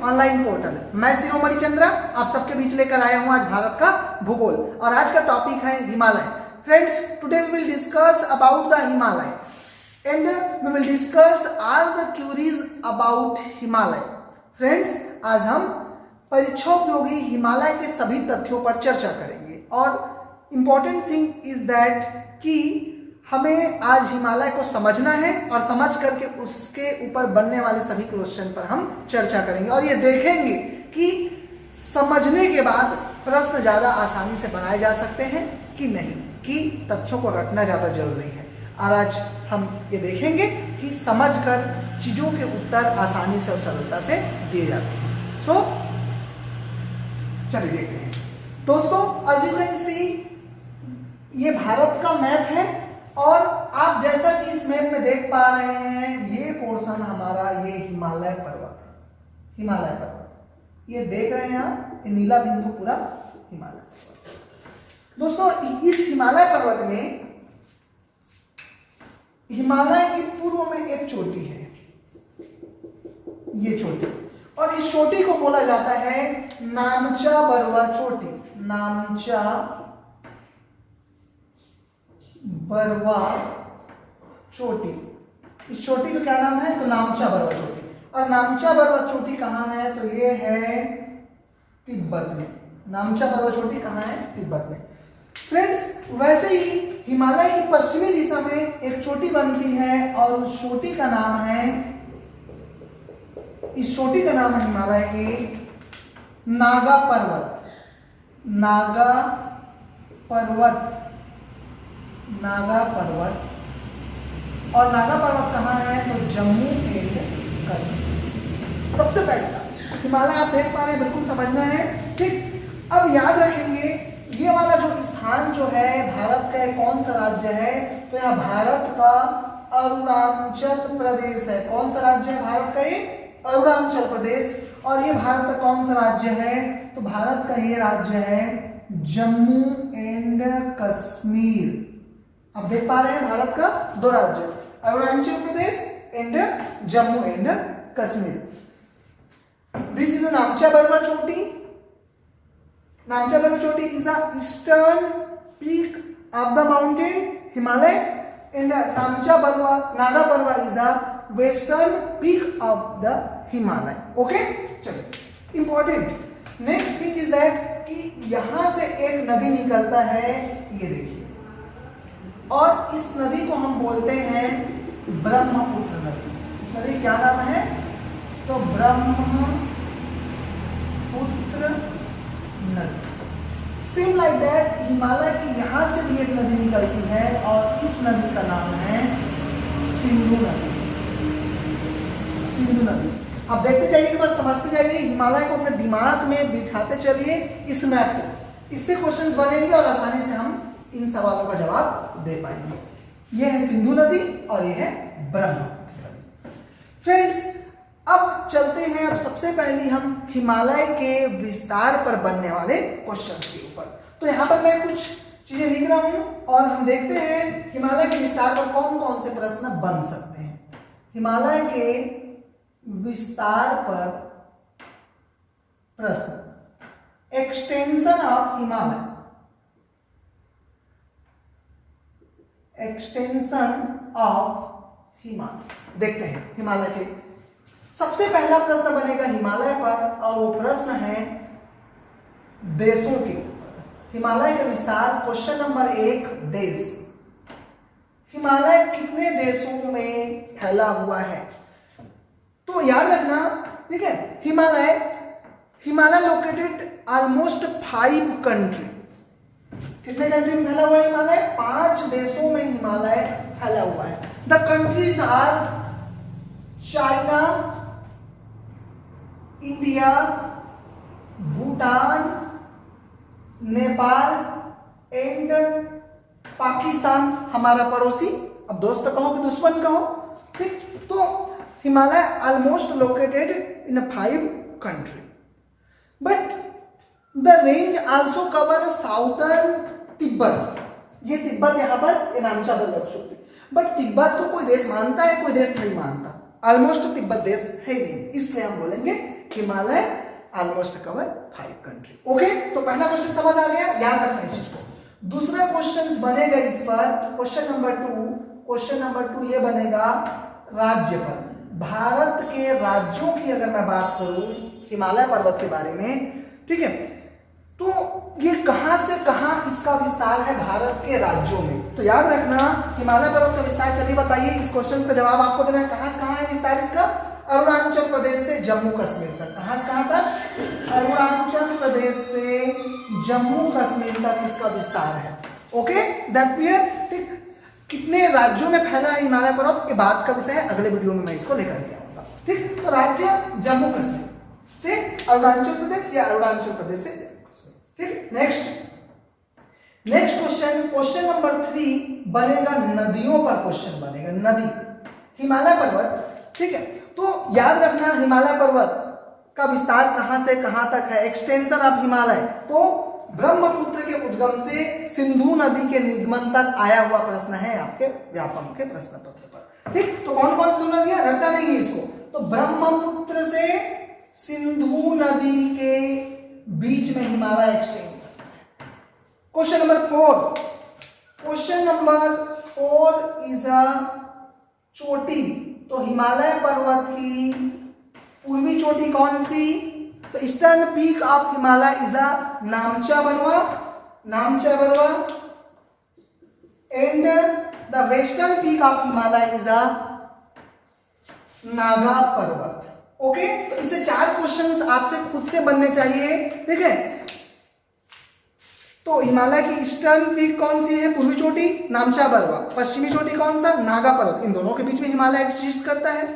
Online portal. मैं शिरोमणि चंद्रा आप सबके बीच लेकर आया हूं आज भारत का भूगोल और आज का टॉपिक है Himalaya. Friends, today we will discuss about the Himalaya and we will discuss all the queries about Himalaya. Friends, आज हम परीक्षोपयोगी हिमालय के सभी तथ्यों पर चर्चा करेंगे और इम्पोर्टेंट थिंग इज दैट कि हमें आज हिमालय को समझना है और समझ करके उसके ऊपर बनने वाले सभी क्वेश्चन पर हम चर्चा करेंगे और ये देखेंगे कि समझने के बाद प्रश्न ज़्यादा आसानी से बनाए जा सकते हैं कि नहीं, कि तथ्यों को रटना ज़्यादा जरूरी है। और आज हम ये देखेंगे कि समझकर चीज़ों के उत्तर आसानी से और सरलता से दिए जाते हैं। सो चलिए देखते हैं दोस्तों। as you can see, ये भारत का मैप है और आप जैसा कि इस मैप में देख पा रहे हैं ये पोर्शन हमारा ये हिमालय पर्वत है। हिमालय पर्वत ये देख रहे हैं आप, ये नीला बिंदु पूरा हिमालय पर्वत। दोस्तों, इस हिमालय पर्वत में हिमालय की पूर्व में एक चोटी है, ये चोटी, और इस चोटी को बोला जाता है नामचा बरवा चोटी। नामचा बरवा चोटी, इस चोटी का क्या नाम है? तो नामचा बरवा चोटी। और नामचा बरवा चोटी कहाँ है? तो ये है तिब्बत में। नामचा बरवा चोटी कहाँ है? तिब्बत में। फ्रेंड्स, वैसे ही हिमालय की पश्चिमी दिशा में एक चोटी बनती है और उस चोटी का नाम है, इस चोटी का नाम है हिमालय की नागा पर्वत। नागा पर्वत, नागा पर्वत। और नागा पर्वत कहाँ है? तो जम्मू एंड कश्मीर। सबसे पहले हिमालय आप देख पा रहे हैं, बिल्कुल समझना है, ठीक। अब याद रखेंगे ये वाला जो स्थान जो है भारत का कौन सा राज्य है? तो यह भारत का अरुणाचल प्रदेश है। कौन सा राज्य है भारत का? ये अरुणाचल प्रदेश। और ये भारत का कौन सा राज्य है? तो भारत का ये राज्य है जम्मू एंड कश्मीर। आप देख पा रहे हैं भारत का दो राज्य, Arunachal Pradesh and Jammu and Kashmir. This is Namcha Barwa चोटी। नामचा बरवा चोटी is the eastern peak of the mountain Himalaya and Namcha Barwa, Naga Barwa is the western peak of the Himalaya. Okay, चलिए important next thing is that कि यहां से एक नदी निकलता है, ये देखिए, और इस नदी को हम बोलते हैं ब्रह्मपुत्र नदी। इस नदी क्या नाम है? तो ब्रह्मपुत्र नदी। सेम लाइक दैट हिमालय की यहां से भी एक नदी निकलती है और इस नदी का नाम है सिंधु नदी। सिंधु नदी। आप देखते जाइए, बस समझते जाइए, हिमालय को अपने दिमाग में बिठाते चलिए इस मैप को, इससे क्वेश्चंस बनेंगे और आसानी से हम इन सवालों का जवाब दे पाएंगे। ये है सिंधु नदी और ये है ब्रह्मपुत्र नदी। फ्रेंड्स, अब चलते हैं, अब सबसे पहले हम हिमालय के विस्तार पर बनने वाले क्वेश्चंस के ऊपर। तो यहाँ पर मैं कुछ चीजें लिख रहा हूं और हम देखते हैं हिमालय के विस्तार पर कौन कौन से प्रश्न बन सकते हैं। हिमालय के विस्तार पर प्रश्न, extension of Himalaya, extension of Himalaya. देखते हैं हिमालय के सबसे पहला प्रश्न बनेगा हिमालय पर और वो प्रश्न है देशों के ऊपर। हिमालय का विस्तार, क्वेश्चन नंबर 1, देश। हिमालय कितने देशों में फैला हुआ है? तो याद रखना, ठीक है, हिमालय लोकेटेड ऑलमोस्ट 5 कंट्री। कितने कंट्री में फैला हुआ है हिमालय? 5 देशों में हिमालय फैला हुआ है। The countries are China, India, Bhutan, Nepal and Pakistan, हमारा पड़ोसी। अब दोस्त कहो कि दुश्मन कहो, ठीक। तो Himalaya almost located in 5 country, but the range also cover southern Tibet. ये तिब्बत यहाँ पर नामचा बरवा चोटी, बट तिब्बत को कोई देश मानता है, कोई देश नहीं मानता। ऑलमोस्ट तिब्बत देश है ही नहीं, इसलिए हम बोलेंगे Himalaya almost cover 5 country. Okay, तो पहला क्वेश्चन समझ आ गया, याद रखना इस चीज को। दूसरा क्वेश्चन बनेगा इस पर, क्वेश्चन नंबर 2 ये बनेगा राज्य पर। भारत के राज्यों की अगर मैं बात करूं हिमालय पर्वत के बारे में, ठीक है, तो ये कहां से कहां इसका विस्तार है भारत के राज्यों में। तो याद रखना हिमालय पर्वत का विस्तार, चलिए बताइए, इस क्वेश्चन का जवाब आपको देना है। कहां से कहां है विस्तार इसका? अरुणाचल प्रदेश से जम्मू कश्मीर तक। कहां से कहां तक? अरुणाचल प्रदेश से जम्मू कश्मीर तक इसका विस्तार है। Okay, that clear? ठीक, कितने राज्यों में फैला है हिमालय पर्वत के बात का विषय है, अगले वीडियो में मैं इसको लेकर के आऊंगा। ठीक, तो राज्य जम्मू कश्मीर से अरुणाचल प्रदेश या अरुणाचल प्रदेश से। ठीक, नेक्स्ट क्वेश्चन नंबर 3 बनेगा नदियों पर क्वेश्चन बनेगा। नदी, हिमालय पर्वत, ठीक है, तो याद रखना हिमालय पर्वत का विस्तार कहां से कहां तक है, एक्सटेंशन ऑफ हिमालय। तो ब्रह्मपुत्र के उद्गम से सिंधु नदी के निगमन तक आया हुआ प्रश्न है आपके व्यापम के प्रश्न पत्र पर। ठीक, तो कौन कौन सी नदियां, रटना नहीं है इसको। तो ब्रह्मपुत्र से सिंधु नदी के बीच में हिमालय एक्सटेंड करता है। क्वेश्चन नंबर 4 इज अ चोटी। तो हिमालय पर्वत की पूर्वी चोटी कौन सी? तो eastern peak of Himalaya is a नामचा Barwa and the western peak of Himalaya is अ नागा पर्वत। ओके, तो इससे 4 क्वेश्चंस आपसे खुद से बनने चाहिए। ठीक है, तो हिमालय की ईस्टर्न पीक कौन सी है? पूर्वी चोटी नामचा बरवा। पश्चिमी चोटी कौन सा? नागा पर्वत। इन दोनों के बीच में हिमालय एग्जिस्ट करता है।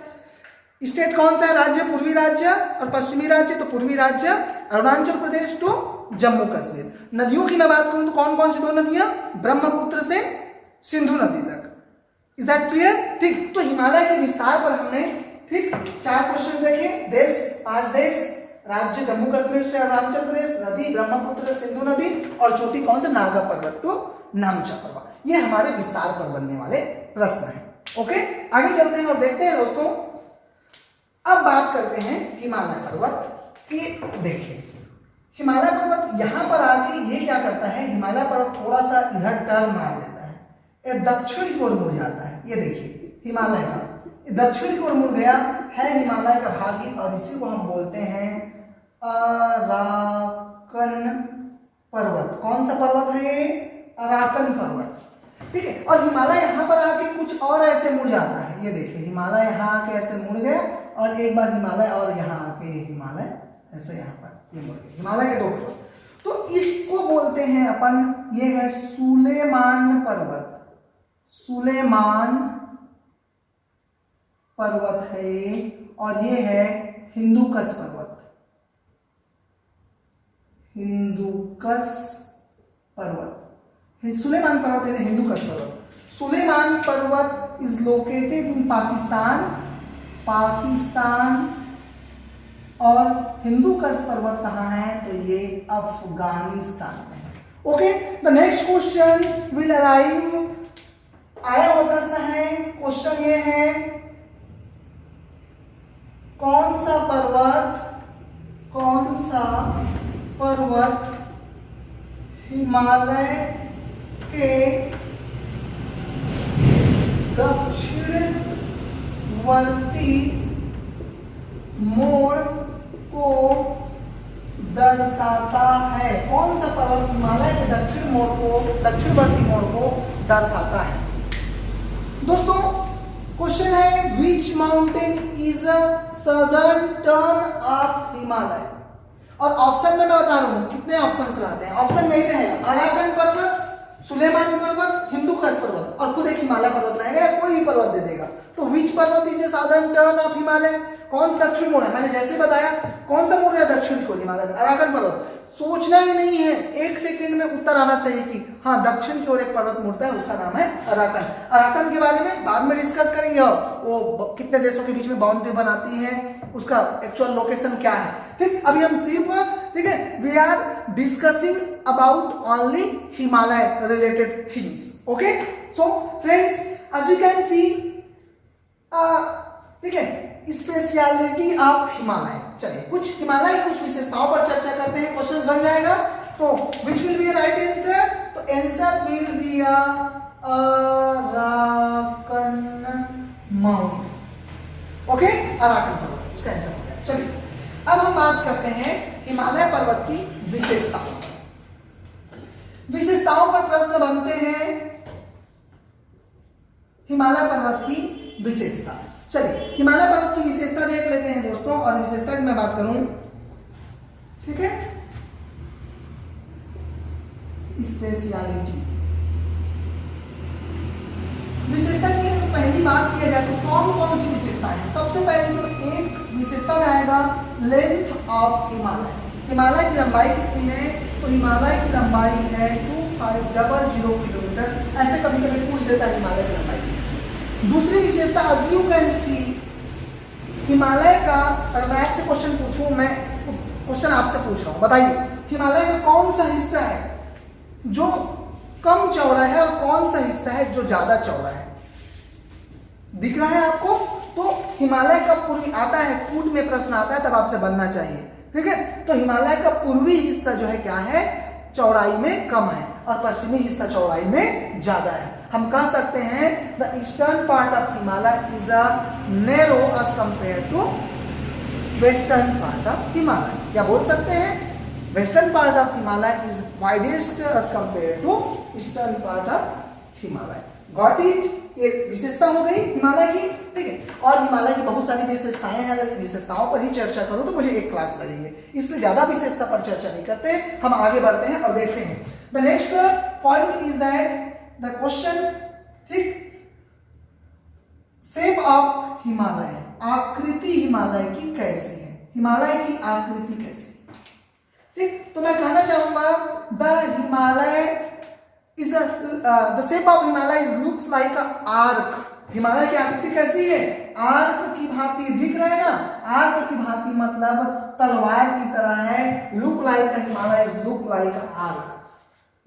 स्टेट कौन सा है? राज्य पूर्वी राज्य और पश्चिमी राज्य। तो पूर्वी राज्य अरुणाचल प्रदेश टू जम्मू कश्मीर। नदियों की मैं बात करूं तो कौन कौन सी 2 नदियां? ब्रह्मपुत्र से सिंधु नदी तक। Is that clear? ठीक, तो हिमालय के विस्तार पर हमने ठीक 4 क्वेश्चन देखे। देश 5 देश, राज्य जम्मू कश्मीर से अरुणाचल प्रदेश, नदी ब्रह्मपुत्र से सिंधु नदी, और चोटी कौन सा? नागा पर्वत टू नामचा पर्वत। ये हमारे विस्तार पर बनने वाले प्रश्न हैं। ओके, आगे चलते हैं और देखते हैं दोस्तों। अब बात करते हैं हिमालय पर्वत की। देखिए हिमालय पर्वत यहां पर आके ये क्या करता है, हिमालय पर्वत थोड़ा सा इधर टर्न मार देता है, ये दक्षिण की ओर मुड़ जाता है। ये देखिए हिमालय का दक्षिण की ओर मुड़ गया है हिमालय का भाग ही, और इसी को हम बोलते हैं अराकन पर्वत। कौन सा पर्वत है? अराकन पर्वत। ठीक है, और हिमालय यहां पर आके कुछ और ऐसे मुड़ जाता है। ये देखिए हिमालय यहां आके ऐसे मुड़ गया, और एक बार हिमालय और यहाँ आके हिमालय ऐसे यहाँ पर ये मुड़ गया। हिमालय के 2 पर्वत, तो इसको बोलते हैं अपन, ये है सुलेमान पर्वत। सुलेमान पर्वत है ये, और ये है हिंदुकश पर्वत। हिंदुकश पर्वत, सुलेमान पर्वत है हिंदुकश पर्वत। सुलेमान पर्वत इज लोकेटेड इन पाकिस्तान, और हिंदुकश पर्वत कहाँ है? तो ये अफगानिस्तान में है। Okay, the next question will arrive. आया हुआ प्रश्न है, क्वेश्चन ये है कौन सा पर्वत हिमालय के दक्षिणवर्ती मोड़ को दर्शाता है? कौन सा पर्वत हिमालय के दक्षिणवर्ती मोड़ को दर्शाता है? दोस्तों क्वेश्चन है which mountain is southern turn off Himalaya, और ऑप्शन में मैं बता रहा हूं कितने ऑप्शन रहते हैं। ऑप्शन में ही रहेगा अराकन पर्वत, सुलेमान पर्वत, हिंदुकश पर्वत, और खुद एक हिमालय पर्वत रहेगा, कोई भी पर्वत दे देगा। तो विच पर्वत is southern turn off Himalaya? कौन सा दक्षिण मोड़ है? मैंने जैसे बताया कौन सा मोड़ है दक्षिण को हिमालय में? अराकन पर्वत। सोचना ही नहीं है, 1 सेकंड में उत्तर आना चाहिए कि हाँ दक्षिण की ओर एक पर्वत मुड़ता है, उसका नाम है अराकन। अराकन के बारे में बाद में डिस्कस करेंगे, और वो कितने देशों के बीच में बाउंड्री बनाती है, उसका एक्चुअल लोकेशन क्या है। ठीक, अभी हम सिर्फ ठीक है we are discussing about only Himalaya related things. Okay, so friends as you can see ठीक है स्पेशलिटी ऑफ हिमालय। चलिए कुछ हिमालय की कुछ विशेषताओं पर चर्चा करते हैं, क्वेश्चंस बन जाएगा। तो which will be right answer? तो answer will be Arakan mount. Okay, Arakan पर्वत उसका आंसर हो गया। चलिए अब हम बात करते हैं हिमालय पर्वत की विशेषताओं। विशेषताओं पर प्रश्न बनते हैं। हिमालय पर्वत की विशेषता, चलिए हिमालय पर्वत की विशेषता देख लेते हैं दोस्तों। और विशेषता की मैं बात करूं, ठीक है, स्पेशलिटी विशेषता की पहली बात किया जाए तो कौन कौन सी विशेषताएं हैं? सबसे पहले तो एक विशेषता में आएगा लेंथ ऑफ हिमालय। हिमालय की लंबाई कितनी है? तो हिमालय की लंबाई है 2500 किलोमीटर। ऐसे कभी कभी पूछ देता है हिमालय की लंबाई। दूसरी विशेषता as you can see, Himalaya का, अगर मैं आपसे क्वेश्चन पूछूं, मैं क्वेश्चन आपसे पूछ रहा हूं, बताइए हिमालय का कौन सा हिस्सा है जो कम चौड़ा है और कौन सा हिस्सा है जो ज्यादा चौड़ा है? दिख रहा है आपको? तो हिमालय का पूर्वी आता है, कूट में प्रश्न आता है तब आपसे बनना चाहिए, ठीक है। तो हिमालय का पूर्वी हिस्सा जो है क्या है, चौड़ाई में कम है और पश्चिमी हिस्सा चौड़ाई में ज्यादा है। हम कह सकते हैं the eastern part of Himalaya is a narrow as compare to western part of Himalaya. क्या बोल सकते हैं? Western part of Himalaya is widest as compare to eastern part of Himalaya. Got it? ये विशेषता हो गई हिमालय की, ठीक है। और हिमालय की बहुत सारी विशेषताएं हैं, अगर विशेषताओं पर ही चर्चा करूं तो मुझे एक क्लास लगेंगे, इसलिए ज्यादा विशेषता पर चर्चा नहीं करते, हम आगे बढ़ते हैं और देखते हैं। The next point is that the question, ठीक, शेप ऑफ हिमालय, आकृति हिमालय की कैसी है? हिमालय की आकृति कैसी, ठीक। तो मैं कहना चाहूंगा the Himalaya is the shape of Himalaya is looks like a arc. Himalaya की आकृति कैसी है? आर्क की भांति। दिख रहा है ना, आर्क की भांति मतलब तलवार की तरह है। Look like Himalaya is look like arc.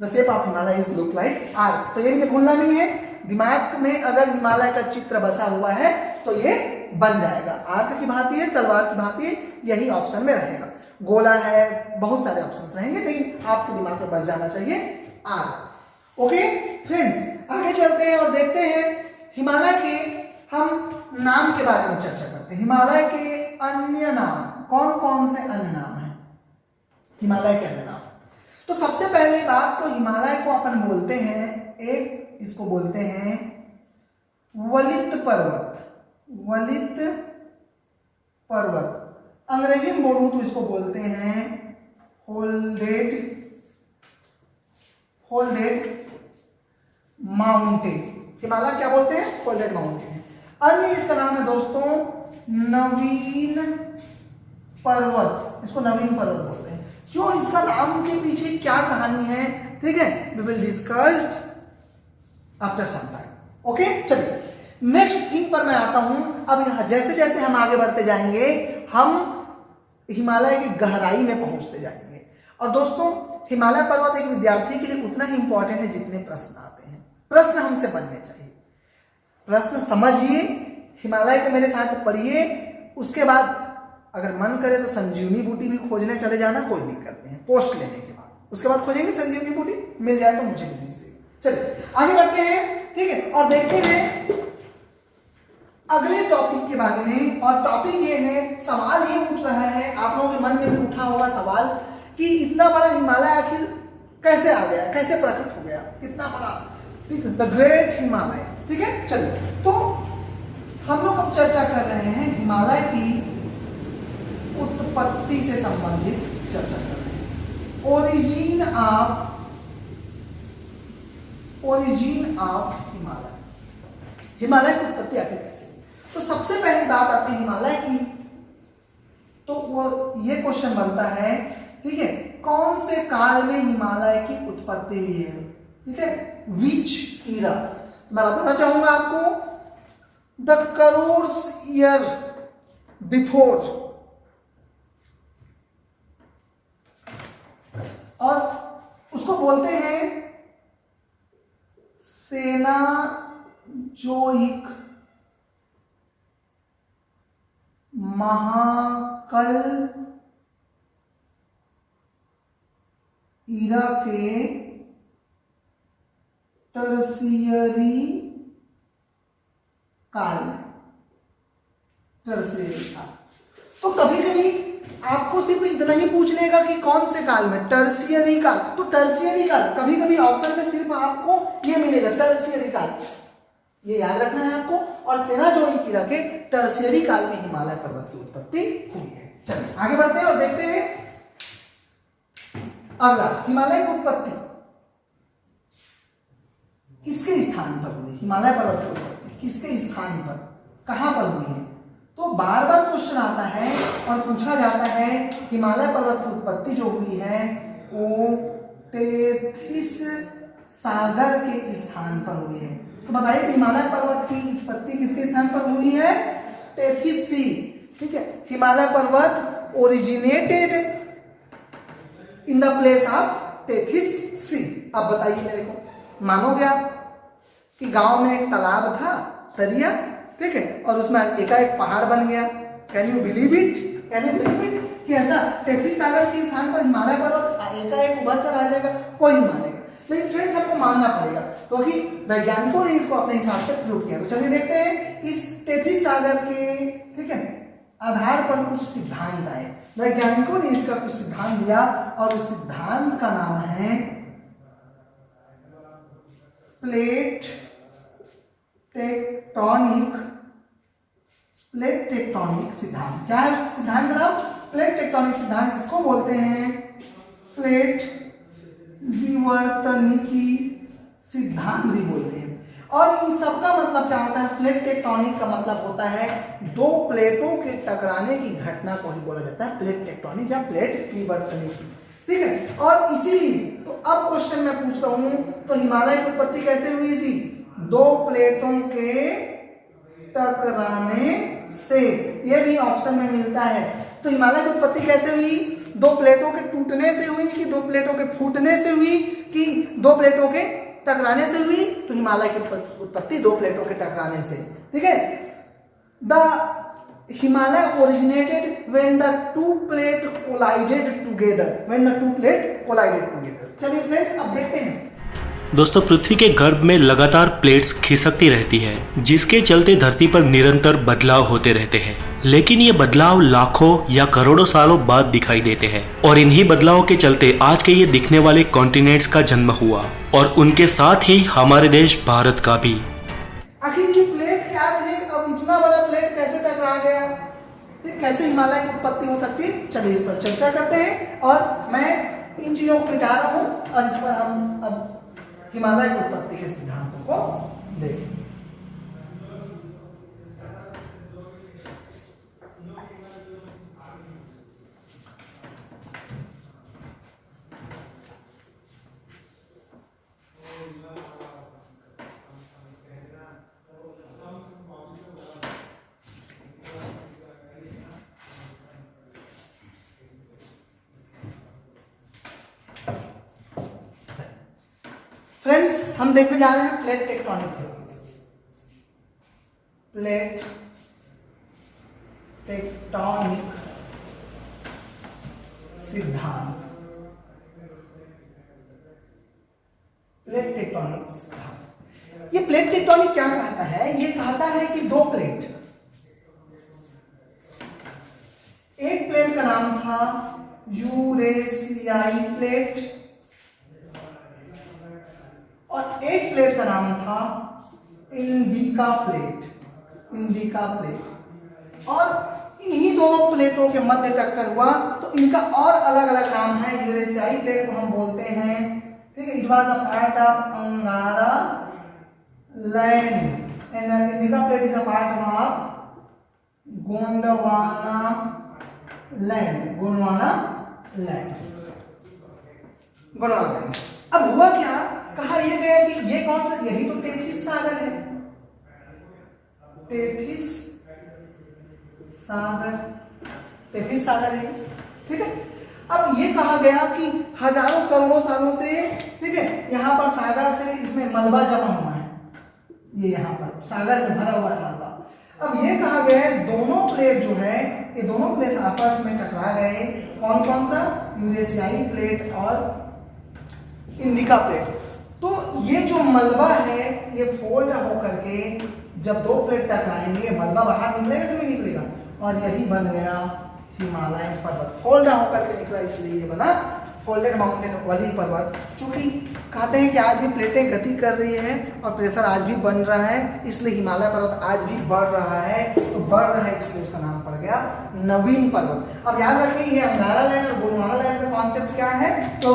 The shape of Himalaya is look like arc. तो ये भूलना नहीं है, दिमाग में अगर हिमालय का चित्र बसा हुआ है तो ये बन जाएगा। आर्क की भांति है, तलवार की भांति है, यही ऑप्शन में रहेगा। गोला है, बहुत सारे ऑप्शंस रहेंगे, लेकिन आपके दिमाग में बस जाना चाहिए आर्क। ओके फ्रेंड्स, आगे चलते हैं और देखते हैं हिमालय के हम नाम के बारे में चर्चा करते हैं। हिमालय के अन्य नाम, कौन कौन से अन्य नाम हैं हिमालय के अन्य नाम? तो सबसे पहली बात तो हिमालय को अपन बोलते हैं, एक इसको बोलते हैं वलित पर्वत। वलित पर्वत, अंग्रेजी में बोलूं तो इसको बोलते हैं फोल्डेड माउंटेन। हिमालय क्या बोलते हैं? Folded mountain. अन्य इसका नाम है दोस्तों नवीन पर्वत, इसको नवीन पर्वत बोलते हैं। क्यों, इसका नाम के पीछे क्या कहानी है, ठीक है, we will discuss after some time. Okay, चलिए नेक्स्ट थिंग पर मैं आता हूं। अब जैसे जैसे हम आगे बढ़ते जाएंगे हम हिमालय की गहराई में पहुंचते जाएंगे। और दोस्तों हिमालय पर्वत एक विद्यार्थी के लिए उतना ही इंपॉर्टेंट है जितने प्रश्न आते हैं। प्रश्न हमसे बनने चाहिए, प्रश्न समझिए, हिमालय को मेरे साथ पढ़िए, उसके बाद अगर मन करे तो संजीवनी बूटी भी खोजने चले जाना, कोई दिक्कत नहीं है। पोस्ट लेने के बाद उसके बाद खोजेंगे संजीवनी बूटी, मिल जाए तो मुझे भी दीजिए। चलिए आगे बढ़ते हैं, ठीक है, और देखते हैं अगले टॉपिक के बारे में। और टॉपिक ये है, सवाल ये उठ रहा है, आप लोगों के मन में भी उठा होगा सवाल कि इतना बड़ा हिमालय आखिर कैसे आ गया, कैसे प्रकट हो गया इतना बड़ा, ठीक है, द ग्रेट हिमालय, ठीक है। चलिए तो हम लोग अब चर्चा कर रहे हैं हिमालय की उत्पत्ति से संबंधित चर्चा कर रहे हैं। ओरिजिन ऑफ हिमालय, हिमालय की उत्पत्ति आखिर कैसे? तो सबसे पहली बात आती है हिमालय की, तो वो ये क्वेश्चन बनता है, ठीक है, कौन से काल में हिमालय की उत्पत्ति हुई है, ठीक है, विच ईरा। मैं बताना चाहूंगा आपको द करोर्स ईयर बिफोर, और उसको बोलते हैं सेनाजोइक महाकल इरा के टर्शियरी काल में, टर्शियरी काल। तो कभी कभी आपको सिर्फ इतना ही पूछ लेगा कि कौन से काल में, टर्शियरी काल। तो टर्शियरी काल कभी कभी ऑप्शन में सिर्फ आपको ये मिलेगा, टर्शियरी काल, ये याद रखना है आपको। और सेनाजोइक इरा के टर्शियरी काल में हिमालय पर्वत की उत्पत्ति हुई है। चलिए आगे बढ़ते हैं और देखते हैं अगला, हिमालय की उत्पत्ति किसके स्थान पर हुई? हिमालय पर्वत की उत्पत्ति किसके स्थान पर, कहां पर हुई है? तो बार बार क्वेश्चन आता है और पूछा जाता है हिमालय पर्वत की उत्पत्ति जो हुई है वो तेथिस सागर के स्थान पर हुई है। तो बताइए कि हिमालय पर्वत की उत्पत्ति किसके स्थान पर हुई है? Tethys sea. ठीक है, हिमालय पर्वत originated in the place of Tethys sea. अब बताइए मेरे को, मानोगे आप कि गांव में एक तालाब था, दरिया, ठीक है, और उसमें एकाएक पहाड़ बन गया? Can you believe it? Can you believe it कि ऐसा टेथिस सागर के स्थान पर हिमालय पर्वत एकाएक उभर कर आ जाएगा? कोई नहीं मानेगा। लेकिन फ्रेंड्स आपको मानना पड़ेगा क्योंकि वैज्ञानिकों ने इसको अपने हिसाब से प्रूव किया। तो चलिए देखते हैं इस टेथिस सागर के, ठीक है, आधार पर कुछ सिद्धांत आए। वैज्ञानिकों ने इसका कुछ सिद्धांत दिया और उस सिद्धांत का नाम है प्लेट टेक्टोनिक सिद्धांत। क्या है सिद्धांत का नाम? प्लेट टेक्टोनिक सिद्धांत। इसको बोलते हैं प्लेट विवर्तनिकी सिद्धांत भी बोलते हैं। और इन सब का मतलब क्या होता है? प्लेट टेक्टोनिक का मतलब होता है दो प्लेटों के टकराने की घटना को ही बोला जाता है प्लेट टेक्टोनिक या प्लेट विवर्तनिकी। ठीक है, और इसीलिए तो अब क्वेश्चन मैं पूछ रहा हूं, तो हिमालय की उत्पत्ति कैसे हुई जी? दो प्लेटों के टकराने से। यह भी ऑप्शन में मिलता है। तो हिमालय की उत्पत्ति कैसे हुई? दो प्लेटों के टूटने से हुई कि दो प्लेटों के फूटने से हुई कि दो प्लेटों के टकराने से हुई? तो हिमालय की उत्पत्ति दो प्लेटों के टकराने से। ठीक है, the Himalaya originated when the two plate collided together. When the two plate collided together. चलिए फ्रेंड्स अब देखते हैं। दोस्तों, पृथ्वी के गर्भ में लगातार प्लेट्स खिसकती रहती है, जिसके चलते धरती पर निरंतर बदलाव होते रहते हैं। लेकिन ये बदलाव लाखों या करोड़ों सालों बाद दिखाई देते हैं और इन्हीं बदलावों के चलते आज के ये दिखने वाले कॉन्टिनेंट्स का जन्म हुआ और उनके साथ ही हमारे देश भारत का भी। आखिर ये प्लेट क्या थे? अब इतना बड़ा प्लेट कैसे टकरा गया? फिर कैसे हिमालय की उत्पत्ति हो सकती है? चलिए इस पर चर्चा करते हैं और मैं इन चीजों को मिटा रहा हूं और इस पर हम अब हिमालय की उत्पत्ति के सिद्धांतों को देखें। फ्रेंड्स हम देखने जा रहे हैं plate tectonic theory. Plate tectonic सिद्धांत। प्लेट टेक्टोनिक सिद्धांत, ये प्लेट टेक्टोनिक क्या कहता है? ये कहता है कि दो प्लेट, एक प्लेट का नाम था यूरेशियाई प्लेट और एक प्लेट का नाम था इंडिका प्लेट। इंडिका प्लेट, और इन्हीं दोनों प्लेटों के मध्य टक्कर हुआ तो इनका और अलग अलग नाम है। यूरेशियाई प्लेट को हम बोलते हैं, ठीक है, it was a part of अंगारा land and indica plate is a part of Gondwana land. Gondwana land, Gondwana land. अब हुआ क्या? कहा यह गया कि ये कौन सा, यही तो टेथिस सागर है, टेथिस सागर, टेथिस सागर है। ठीक है, अब ये कहा गया कि हजारों करोड़ों सालों से, ठीक है, यहां पर सागर से इसमें मलबा जमा हुआ है, ये यहां पर सागर में भरा हुआ है मलबा। अब ये कहा गया है दोनों प्लेट जो है ये दोनों प्लेट्स आपस में टकरा गए, कौन कौन सा, यूरेशियाई प्लेट और इंडिका प्लेट। तो ये जो मलबा है ये फोल्ड होकर के जब दो प्लेट टकराएंगे मलबा बाहर निकलेगा कि नहीं निकलेगा, और यही बन गया हिमालय पर्वत। फोल्ड होकर के निकला इसलिए ये बना फोल्डेड माउंटेन वाली पर्वत। चूंकि कहते हैं कि आज भी प्लेटें गति कर रही है और प्रेशर आज भी बन रहा है, इसलिए हिमालय पर्वत आज भी बढ़ रहा है। तो बढ़ रहा है इसलिए उसका नाम पड़ गया नवीन पर्वत। अब याद रखिए ये अंगारा लैंड और गोंडवाना लैंड का कॉन्सेप्ट क्या है, तो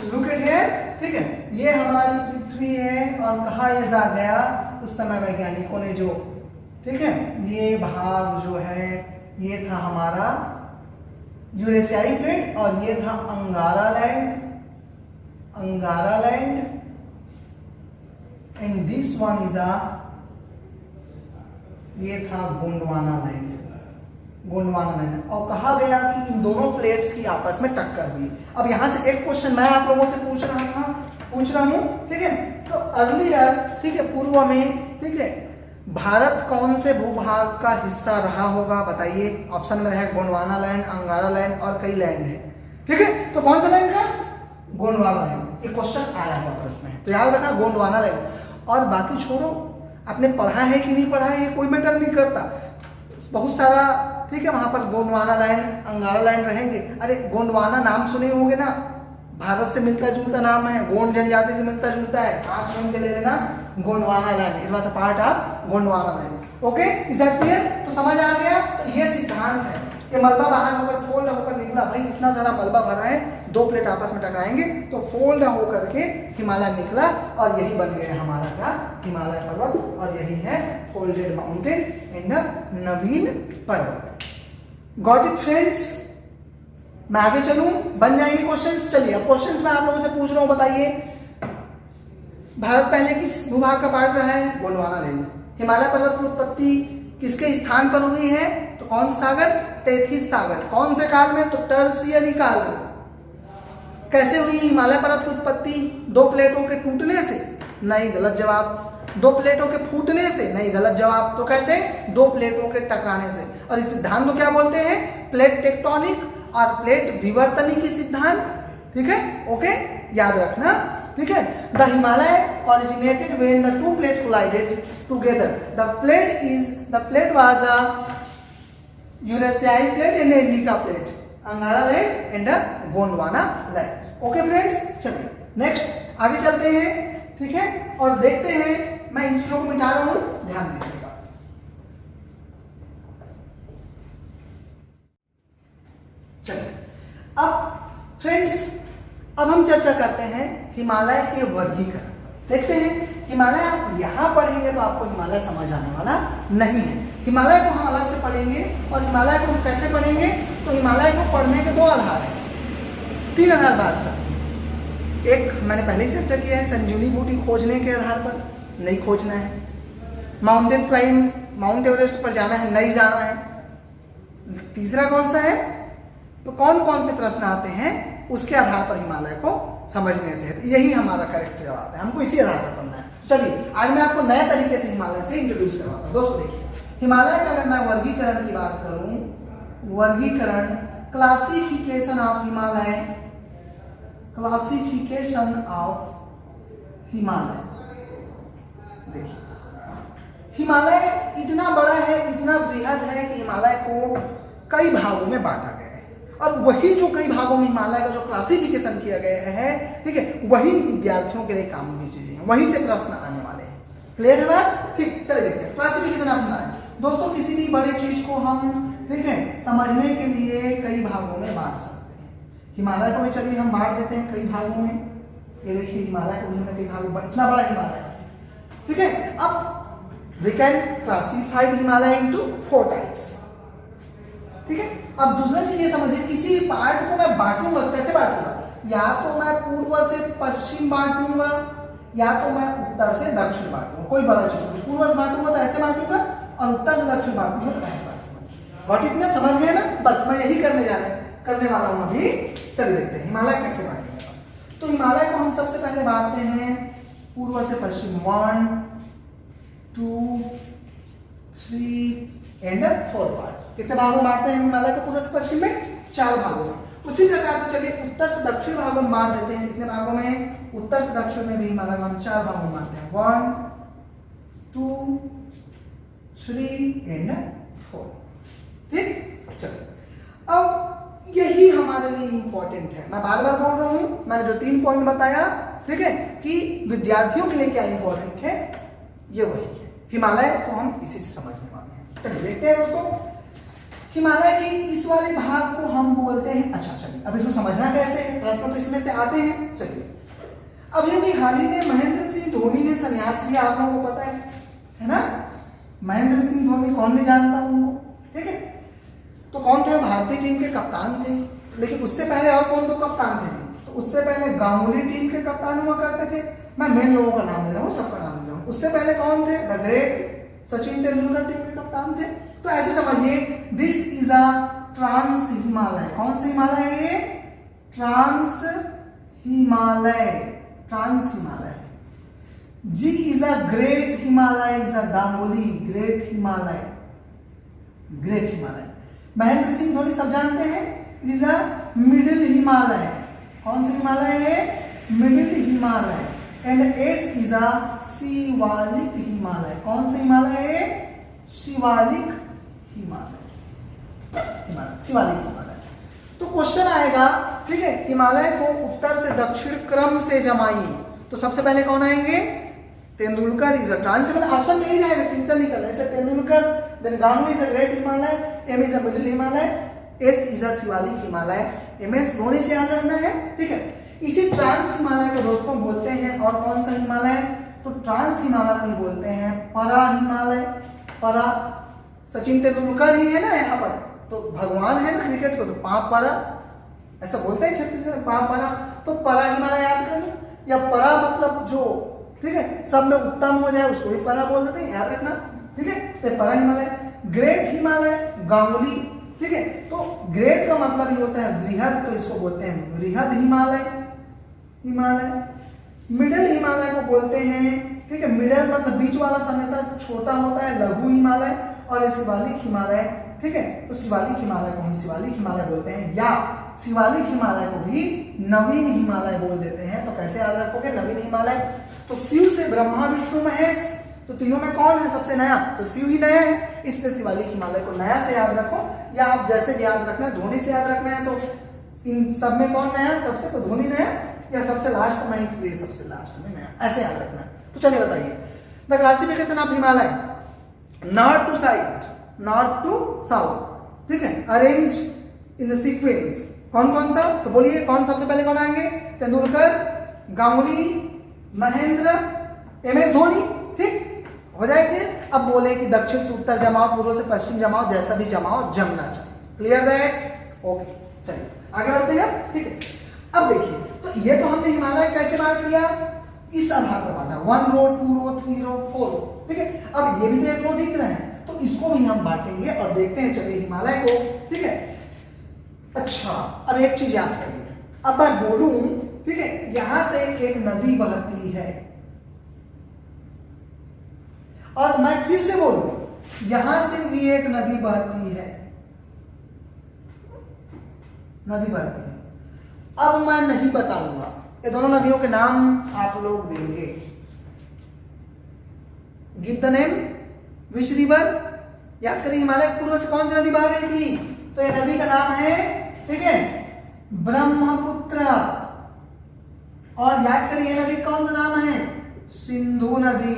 लुक एट हियर, ठीक है, ये हमारी पृथ्वी है और कहा यह जा गया उस समय वैज्ञानिकों ने जो, ठीक है, ये भाग जो है ये था हमारा यूरेशियाई प्लेट और ये था अंगारा लैंड, अंगारा land, and this one is ये था गोंडवाना लैंड, गोंडवाना लैंड। और कहा गया कि इन दोनों प्लेट्स की आपस में टक्कर हुई। अब यहां से एक क्वेश्चन मैं आप लोगों से पूछ रहा हूं, ठीक है, तो अर्लियर, ठीक है, पूर्व में, ठीक है, भारत कौन से भूभाग का हिस्सा रहा होगा बताइए। ऑप्शन में है गोंडवाना लैंड, अंगारा लैंड और कई लैंड है, ठीक है, तो कौन सा लैंड का, गोंडवाना लैंड। ये क्वेश्चन आया हुआ प्रश्न है, तो याद रखना गोंडवाना लैंड। और बाकी छोड़ो, आपने पढ़ा है कि नहीं पढ़ा है ये कोई मैटर नहीं करता, बहुत सारा, ठीक है, वहां पर गोंडवाना लैंड, अंगारा लैंड रहेंगे। अरे गोंडवाना नाम सुने होंगे ना, भारत से मिलता जुलता नाम है, गोंड जनजाति से मिलता जुलता है, आंख नाम के ले लेना Gondwana land, it was a part of Gondwana land. Okay, is that clear? तो समझ आ गया। तो ये सिद्धांत है कि मलबा बाहर होकर फोल्ड होकर निकला, भाई इतना सारा मलबा भरा है, दो प्लेट आपस में टकराएंगे तो फोल्ड होकर के हिमालय निकला और यही बन गया हमारा क्या, हिमालय पर्वत, और यही है फोल्डेड माउंटेन इन द नवीन पर्वत। Got it friends? मैं आगे चलूं, बन जाएंगे क्वेश्चंस। चलिए अब क्वेश्चंस मैं आप लोगों से पूछ रहा हूं, बताइए भारत पहले किस भूभाग का पार्ट रहा है, गोंडवाना लैंड। हिमालय पर्वत की उत्पत्ति किसके स्थान पर हुई है, तो कौन सा सागर, टेथिस सागर। कौन से काल में, तो टर्शियरी काल में। कैसे हुई हिमालय पर्वत की उत्पत्ति, दो प्लेटों के टूटने से, नहीं, गलत जवाब। दो प्लेटों के फूटने से, नहीं, गलत जवाब। तो कैसे, दो प्लेटों के टकराने से। और इस सिद्धांत को क्या बोलते हैं, प्लेट टेक्टोनिक और प्लेट विवर्तनी की सिद्धांत, ठीक है, ओके, याद रखना, ठीक है। The Himalaya originated when the two plates collided together. The plate was a Eurasian plate and Indica plate, Angara land and a Gondwana land. Okay friends, चलिए नेक्स्ट आगे चलते हैं, ठीक है, और देखते हैं। मैं इन चीजों को मिटा रहा हूं, ध्यान दीजिएगा। चलिए अब फ्रेंड्स, अब हम चर्चा करते हैं हिमालय के वर्गीकरण। देखते हैं, हिमालय आप यहां पढ़ेंगे तो आपको हिमालय समझ आने वाला नहीं है। हिमालय को हम अलग से पढ़ेंगे, और हिमालय को हम कैसे पढ़ेंगे, तो हिमालय को पढ़ने के दो आधार हैं, तीन आधार बात सर। एक मैंने पहले ही चर्चा किया है, संजीवनी बूटी खोजने के आधार पर, नहीं खोजना है। माउंटेन क्लाइम, माउंट एवरेस्ट पर जाना है, नहीं जाना है। तीसरा कौन सा है, तो कौन कौन से प्रश्न आते हैं उसके आधार पर हिमालय को समझने से है। तो यही हमारा करेक्ट जवाब है, हमको इसी आधार पर पढ़ना है। चलिए आज मैं आपको नए तरीके से हिमालय से इंट्रोड्यूस करवाता हूँ। दोस्तों देखिए, हिमालय का अगर मैं वर्गीकरण की बात करूं, वर्गीकरण, classification of Himalaya, classification of Himalaya. देखिए हिमालय इतना बड़ा है, इतना बृहद है कि हिमालय को कई भागों में बांटा गया है, और वही जो कई भागों में हिमालय का जो क्लासिफिकेशन किया गया है, ठीक है, वही विद्यार्थियों के लिए काम की चीजें हैं, वहीं से प्रश्न आने वाले हैं। क्लियर है बात? ठीक, चलिए देखते हैं क्लासिफिकेशन ऑफ हिमालय। दोस्तों किसी भी बड़े चीज को हम, ठीक है, समझने के लिए कई भागों में बांट सकते हैं। हिमालय को भी चलिए हम बांट देते हैं कई भागों में। ये देखिए हिमालय को भी हमने कई भागों में, इतना बड़ा हिमालय, ठीक है। अब we can classify Himalaya into 4 types, ठीक है। अब दूसरा चीज ये समझिए, किसी पार्ट को मैं बांटूंगा तो कैसे बांटूंगा, या तो मैं पूर्व से पश्चिम बांटूंगा, या तो मैं उत्तर से दक्षिण बांटूंगा। कोई बड़ा चीज पूर्व से बांटूंगा तो ऐसे बांटूंगा, और उत्तर से दक्षिण बांटूंगा तो ऐसे बांटूंगा। गॉट इट ना, समझ गए ना? बस मैं यही करने वाला हूं अभी। चलिए देखते हैं हिमालय कैसे बांटेंगे। तो हिमालय को हम सबसे पहले बांटते हैं पूर्व से पश्चिम, 1 2 3 एंड 4 पार्ट। कितने भागों में बांटते हैं हिमालय को पूर्व से पश्चिम में? 4 भागों में। उसी प्रकार से चलिए उत्तर से दक्षिण भागों में बांट देते हैं। कितने भागों में? उत्तर से दक्षिण में भी हिमालय को हम 4 भागों में बांटते हैं, 1 2 3 एंड 4। ठीक, चलो अब यही हमारे लिए इंपॉर्टेंट है। मैं बार बार बोल रहा हूं, मैंने जो 3 पॉइंट बताया, ठीक है, कि विद्यार्थियों के लिए क्या इंपॉर्टेंट है, ये वही है। हिमालय को हम इसी से समझने वाले हैं। चलिए देखते हैं दोस्तों, हिमालय के इस वाले भाग को हम बोलते हैं, अच्छा चलिए अब इसको समझना कैसे है, प्रश्न तो इसमें से आते हैं। चलिए अभी अभी हाल ही में महेंद्र सिंह धोनी ने संन्यास लिया, आप लोगों को पता है ना? महेंद्र सिंह धोनी कौन नहीं जानता उनको, ठीक है? तो कौन थे? भारतीय टीम के कप्तान थे। लेकिन उससे पहले और कौन 2 कप्तान थे? तो उससे पहले गांगुली टीम के कप्तान हुआ करते थे। मैं मेन लोगों का नाम ले रहा हूँ, सबका नाम ले रहा हूँ। उससे पहले कौन थे? The great Sachin Tendulkar team के कप्तान थे। तो ऐसे समझिए, this is a trans Himalaya. कौन सा हिमालय है ये? Trans Himalaya, trans Himalaya. G is a great Himalaya, is a Ganguly great Himalaya, great Himalaya. Mahendra Singh Dhoni सब जानते हैं, इज अ मिडिल हिमालय। कौन सा हिमालय है? Middle Himalaya. And S is a Shivalik Himalaya. कौन सा हिमालय है? शिवालिक हिमालय, शिवालिक हिमालय। तो क्वेश्चन आएगा, ठीक है, हिमालय को उत्तर से दक्षिण क्रम से जमाइए। तो सबसे पहले कौन आएंगे? Tendulkar is a trans Himalaya. Option में ही जाएगा, टेंशन नहीं करना। जैसे Tendulkar, then Ganguly is a great Himalaya, M is a middle Himalaya, S is a Shivalik Himalaya. M S Dhoni से याद रखना है, ठीक है। इसी ट्रांस हिमालय को दोस्तों बोलते हैं, और कौन सा हिमालय? तो ट्रांस हिमालय को ही बोलते हैं परा हिमालय। परा, सचिन तेंदुलकर ही है ना यहाँ पर, तो भगवान है ना क्रिकेट को, तो परा ऐसा बोलते हैं छत्तीसगढ़ में, परा। तो परा हिमालय याद कर लो, या परा मतलब जो, ठीक है, सब में उत्तम हो जाए उसको ही परा बोल देते हैं, याद रखना, ठीक है। तो परा हिमालय। ग्रेट हिमालय गांगुली, ठीक है। तो ग्रेट का मतलब ये होता है बृहद, तो इसको बोलते हैं बृहद हिमालय, हिमालय। मिडिल हिमालय को बोलते हैं, ठीक है, मिडिल मतलब बीच वाला हमेशा छोटा होता है, लघु हिमालय। और शिवालिक हिमालय, ठीक है, तो शिवालिक हिमालय को हम शिवालिक हिमालय बोलते हैं, या शिवालिक हिमालय को भी नवीन हिमालय बोल देते हैं। तो कैसे याद रखोगे नवीन हिमालय? तो शिव से ब्रह्मा विष्णु महेश, तो तीनों में कौन है सबसे नया? तो शिव ही नया है, इसलिए शिवालिक हिमालय को नया से याद रखो, या आप जैसे भी याद रखना है, धोनी से याद रखना है, तो इन सब में कौन नया? सबसे तो धोनी नया, या सबसे लास्ट में, इसलिए सबसे लास्ट में नया, ऐसे याद रखना है। तो चलिए बताइए, the classification of Himalaya, north to south, north to south, ठीक है, अरेंज इन द सीक्वेंस। कौन कौन सा? तो बोलिए कौन सबसे पहले कौन आएंगे? तेंदुलकर, गांगुली, महेंद्र, एम एस धोनी, ठीक हो जाए क्लियर। अब बोले कि दक्षिण से उत्तर जमाओ, पूर्व से पश्चिम जमाओ, जैसा भी जमाओ, जमना चाहिए। Clear that? ओके, चलिए आगे बढ़ते हैं, ठीक है। अब देखिए, तो ये तो हमने हिमालय कैसे बांट लिया? इस आधार पर बांटा, 1 रो, 2 रो, 3 रो, 4 रो, ठीक है। अब ये भी तो एक रो दिख रहे हैं, तो इसको भी हम बांटेंगे और देखते हैं चलिए हिमालय को, ठीक है। अच्छा, अब एक चीज याद करिए, अब मैं बोलूं, ठीक है, यहां से एक नदी बहती है, और मैं फिर से बोलूं यहां से भी एक नदी बहती है, नदी बहती है। अब मैं नहीं बताऊंगा, ये दोनों नदियों के नाम आप लोग देंगे। Give the name, which river? याद करिए, हिमालय पूर्व से कौन सी नदी बह रही थी? तो ये नदी का नाम है, ठीक है, ब्रह्मपुत्र। और याद करिए नदी कौन सा नाम है? सिंधु नदी,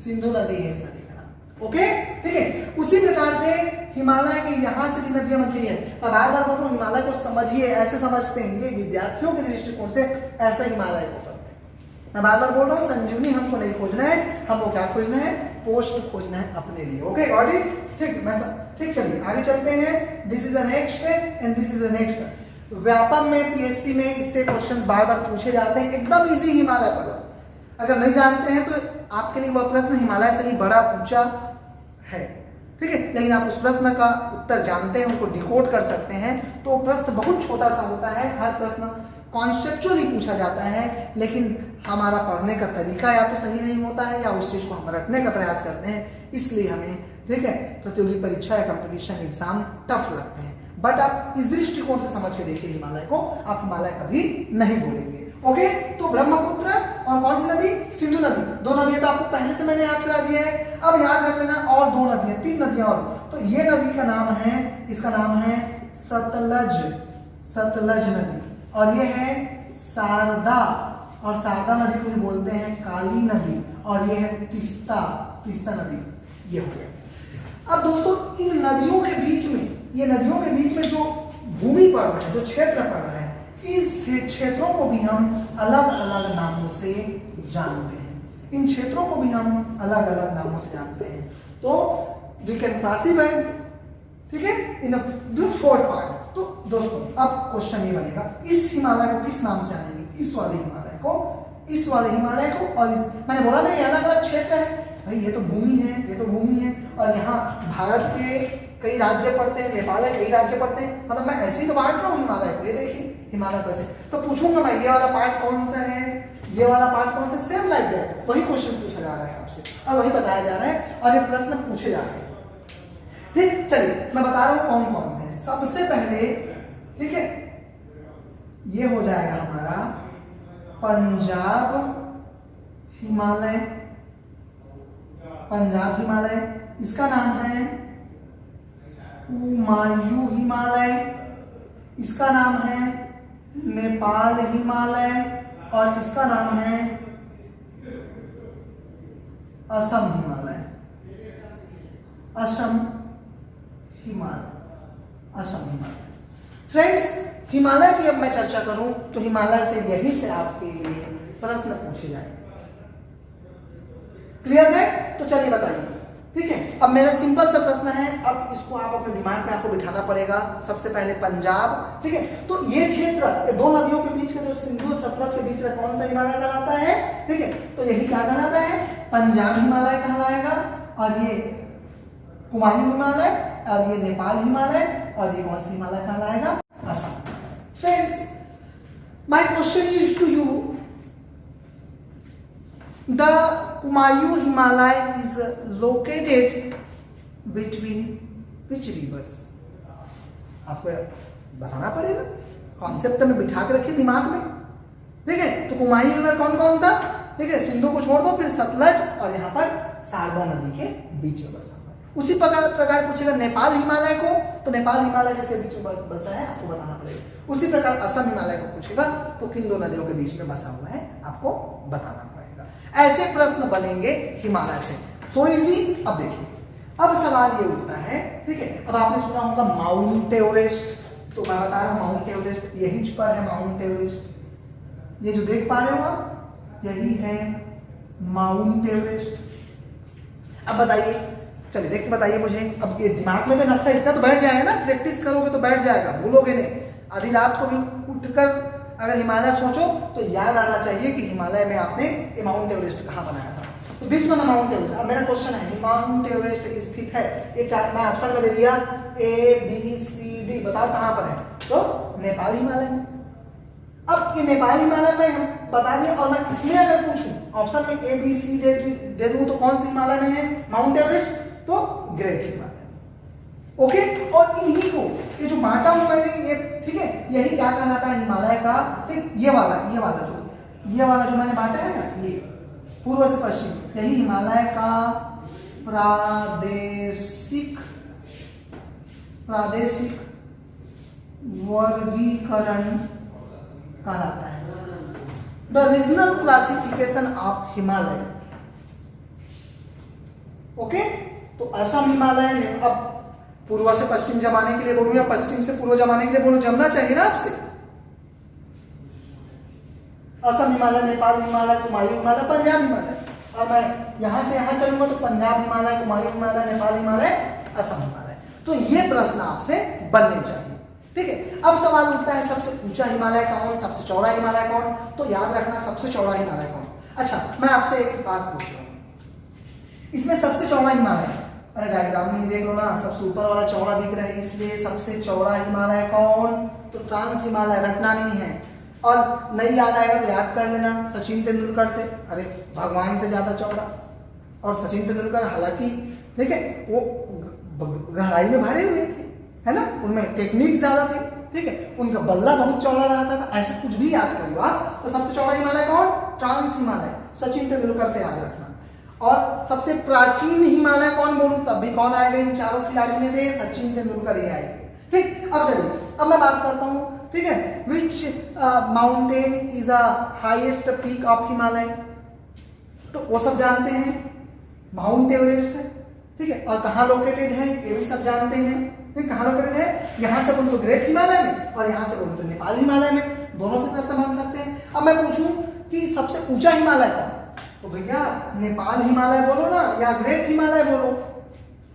सिंधु नदी है इस नदी का नाम। ओके, ठीक है। उसी प्रकार से हिमालय के यहां से भी नदियां बनती है। मैं बार बार बोल रहा हूं, हिमालय को समझिए, ऐसे समझते हैं, ये विद्यार्थियों के दृष्टिकोण से ऐसा हिमालय को पढ़ते हैं। मैं बार बार बोल रहा हूं, संजीवनी हमको नहीं खोजना है, हमको क्या खोजना है? पोस्ट खोजना है अपने लिए। Okay, got it? ठीक, मैं ठीक, चलिए आगे चलते हैं। This is a next and this is a next. Vyapam में, पीएससी में इससे क्वेश्चंस बार बार पूछे जाते हैं, एकदम इजी हिमालय पर्वत। अगर नहीं जानते हैं तो आपके लिए वह प्रश्न हिमालय से भी बड़ा ऊंचा है, ठीक है, लेकिन आप उस प्रश्न का उत्तर जानते हैं, उनको डिकोड कर सकते हैं, तो प्रश्न बहुत छोटा सा होता है। हर प्रश्न कॉन्सेप्चुअली पूछा जाता है, लेकिन हमारा पढ़ने का तरीका या तो सही नहीं होता है, या उस चीज को हम रटने का प्रयास करते हैं, इसलिए हमें ठीक है, प्रतियोगी परीक्षा या कंपटीशन एग्जाम टफ लगते हैं, बट आप इस दृष्टिकोण से समझ के देखिए हिमालय को, आप हिमालय कभी नहीं बोलेंगे। ओके, तो ब्रह्मपुत्र और कौन सी नदी, सिंधु नदी, दो नदियां तो आपको पहले से मैंने याद करा दिया है। अब याद रख लेना और दो नदियां, तीन नदियां और, तो ये नदी का नाम है, इसका नाम है सतलज, सतलज नदी, और ये है शारदा, और शारदा नदी को भी बोलते हैं काली नदी, और ये है तिस्ता, तिस्ता नदी, ये हो गया। अब दोस्तों इन नदियों के बीच में, ये नदियों के बीच में जो भूमि पड़ रहा है, जो क्षेत्र पड़ रहा है, इस क्षेत्रों को भी हम अलग अलग नामों से जानते हैं, इन क्षेत्रों को भी हम अलग अलग नामों से जानते हैं। तो वी कैन क्लासिफाई, ठीक है, इन अ फोर पार्ट। तो दोस्तों अब क्वेश्चन ये बनेगा, इस हिमालय को किस नाम से जानेंगे, इस वाले हिमालय को, इस वाले हिमालय को, और इस, मैंने बोला ना ये अलग अलग क्षेत्र है भाई, ये तो भूमि है, ये तो भूमि है, और यहाँ भारत के कई राज्य पड़ते हैं, नेपाल के कई राज्य पड़ते हैं, मतलब मैं ऐसे ही तो बांट रहा हूँ हिमालय को, ये देखिए हिमालय कैसे, तो पूछूंगा मैं ये वाला पार्ट कौन सा है, ये वाला पार्ट कौन सा, सेम लाइक दैट, वही क्वेश्चन पूछा जा रहा है आपसे और वही बताया जा रहा है, और ये प्रश्न पूछे जा रहे हैं। ठीक, चलिए मैं बता रहा हूँ कौन कौन से हैं। सबसे पहले, ठीक है, ये हो जाएगा हमारा पंजाब हिमालय, पंजाब हिमालय, इसका नाम है कुमायूं हिमालय, इसका नाम है नेपाल हिमालय, और इसका नाम है असम हिमालय, असम हिमालय, असम हिमालय। फ्रेंड्स हिमालय की अब मैं चर्चा करूं तो हिमालय से यहीं से आपके लिए प्रश्न पूछे जाएंगे, क्लियर है? तो चलिए बताइए, ठीक है। अब मेरा सिंपल सा प्रश्न है, अब इसको आप अपने दिमाग में आपको बिठाना पड़ेगा। सबसे पहले पंजाब, ठीक है, तो ये क्षेत्र, ये दो नदियों के बीच का जो सिंधु और सतलज के बीच में कौन सा हिमालय कहलाता है, ठीक है, तो यही क्या कहलाता है, पंजाब हिमालय कहलाएगा, और ये कुमायूं हिमालय, और ये नेपाल हिमालय, और ये कौन सा हिमालय कहलाएगा, Assam. Friends my question is to you, the Kumayu Himalaya is located between which rivers? आपको बताना पड़ेगा, कॉन्सेप्ट में बिठा के रखिए दिमाग में, ठीक है। तो कुमायूं रिवर कौन कौन सा, ठीक है, सिंधु को छोड़ दो, फिर सतलज और यहाँ पर शारदा नदी के बीच में बसा हुआ है। उसी प्रकार पूछेगा नेपाल हिमालय को, तो नेपाल हिमालय के बीच में बसा है, आपको बताना पड़ेगा। उसी प्रकार असम हिमालय को पूछेगा तो किन दो नदियों के बीच में बसा हुआ है, आपको बताना पड़ेगा। ऐसे प्रश्न बनेंगे हिमालय से, सो इजी। अब देखिए, अब सवाल ये उठता है, ठीक है, अब आपने सुना होगा माउंट एवरेस्ट, तो मैं बता रहा हूं माउंट एवरेस्ट यहीं पर है, माउंट एवरेस्ट, ये जो देख पा रहे हो आप, यही है माउंट एवरेस्ट। अब बताइए, चलिए देख के बताइए मुझे, अब ये दिमाग में तो नक्शा इतना तो बैठ जाएगा ना, प्रैक्टिस करोगे तो बैठ जाएगा, भूलोगे नहीं। आधी रात को भी उठकर अगर हिमालय सोचो तो याद आना चाहिए कि हिमालय में आपने ये माउंट एवरेस्ट कहाँ बनाया था। तो दिस वन माउंट एवरेस्ट। अब मेरा क्वेश्चन है, माउंट एवरेस्ट स्थित है, ये चार मैं ऑप्शन में दे दिया, ए बी सी डी, बताओ कहाँ पर है, तो नेपाल हिमालय में। अब ये नेपाल हिमालय में हम बता दिए, और मैं इसमें अगर पूछूं ऑप्शन में ए बी सी दे दूं तो कौन सी हिमालय में है, माउंट एवरेस्ट, तो ग्रेट हिमालय। ओके, और इन्हीं को ये जो बांटा हूं मैंने, ये ठीक है, यही क्या कहलाता है हिमालय का, ठीक, ये वाला जो मैंने बांटा है ना, ये पूर्व से पश्चिम, यही हिमालय का प्रादेशिक वर्गीकरण कहलाता है, the regional classification of Himalaya. Okay, तो असम हिमालय, अब पूर्व से पश्चिम जमाने के लिए बोलूं या पश्चिम से पूर्व जमाने के लिए बोलूं, जमना चाहिए ना आपसे। असम हिमालय, नेपाल हिमालय, कुमायूं हिमालय, पंजाब हिमालय, और मैं यहां से यहां चलूंगा तो पंजाब हिमालय, कुमायूं हिमालय, नेपाल हिमालय, असम हिमालय। तो ये प्रश्न आपसे बनने चाहिए, ठीक है। अब सवाल उठता है सबसे ऊंचा हिमालय कौन, सबसे चौड़ा हिमालय कौन, तो याद रखना सबसे चौड़ा हिमालय कौन। अच्छा, मैं आपसे एक बात पूछ रहा हूं, इसमें सबसे चौड़ा हिमालय, अरे डायग्राम में ही देख लो ना, सबसे ऊपर वाला चौड़ा दिख रहा है, इसलिए सबसे चौड़ा हिमालय कौन, तो ट्रांस हिमालय, रटना नहीं है। और नहीं याद आएगा तो याद कर लेना सचिन तेंदुलकर से, अरे भगवान से ज्यादा चौड़ा। और सचिन तेंदुलकर हालांकि ठीक है, वो गहराई में भरे हुए थे, है ना, उनमें टेक्निक ज्यादा थी, ठीक है, उनका बल्ला बहुत चौड़ा रहता था। ऐसा कुछ भी याद कर लो आप, तो सबसे चौड़ा हिमालय कौन? ट्रांस हिमालय, सचिन तेंदुलकर से याद रखना। और सबसे प्राचीन हिमालय कौन बोलूं तब भी कौन आएगा इन चारों खिलाड़ी में से? सचिन तेंदुलकर ही आएगा। ठीक, अब चलिए, अब मैं बात करता हूँ, ठीक है, which mountain is a highest peak of Himalaya? तो वो सब जानते हैं, माउंट एवरेस्ट है, ठीक है, और कहाँ लोकेटेड है ये भी सब जानते हैं। फिर कहाँ लोकेटेड है? यहाँ से बोलूँ तो ग्रेट हिमालय में, और यहाँ से बोलूँ तो नेपाल हिमालय में, दोनों से प्रश्न बन सकते हैं। अब मैं पूछूं कि सबसे ऊंचा हिमालय कौन, तो भैया नेपाल हिमालय बोलो ना, या ग्रेट हिमालय बोलो,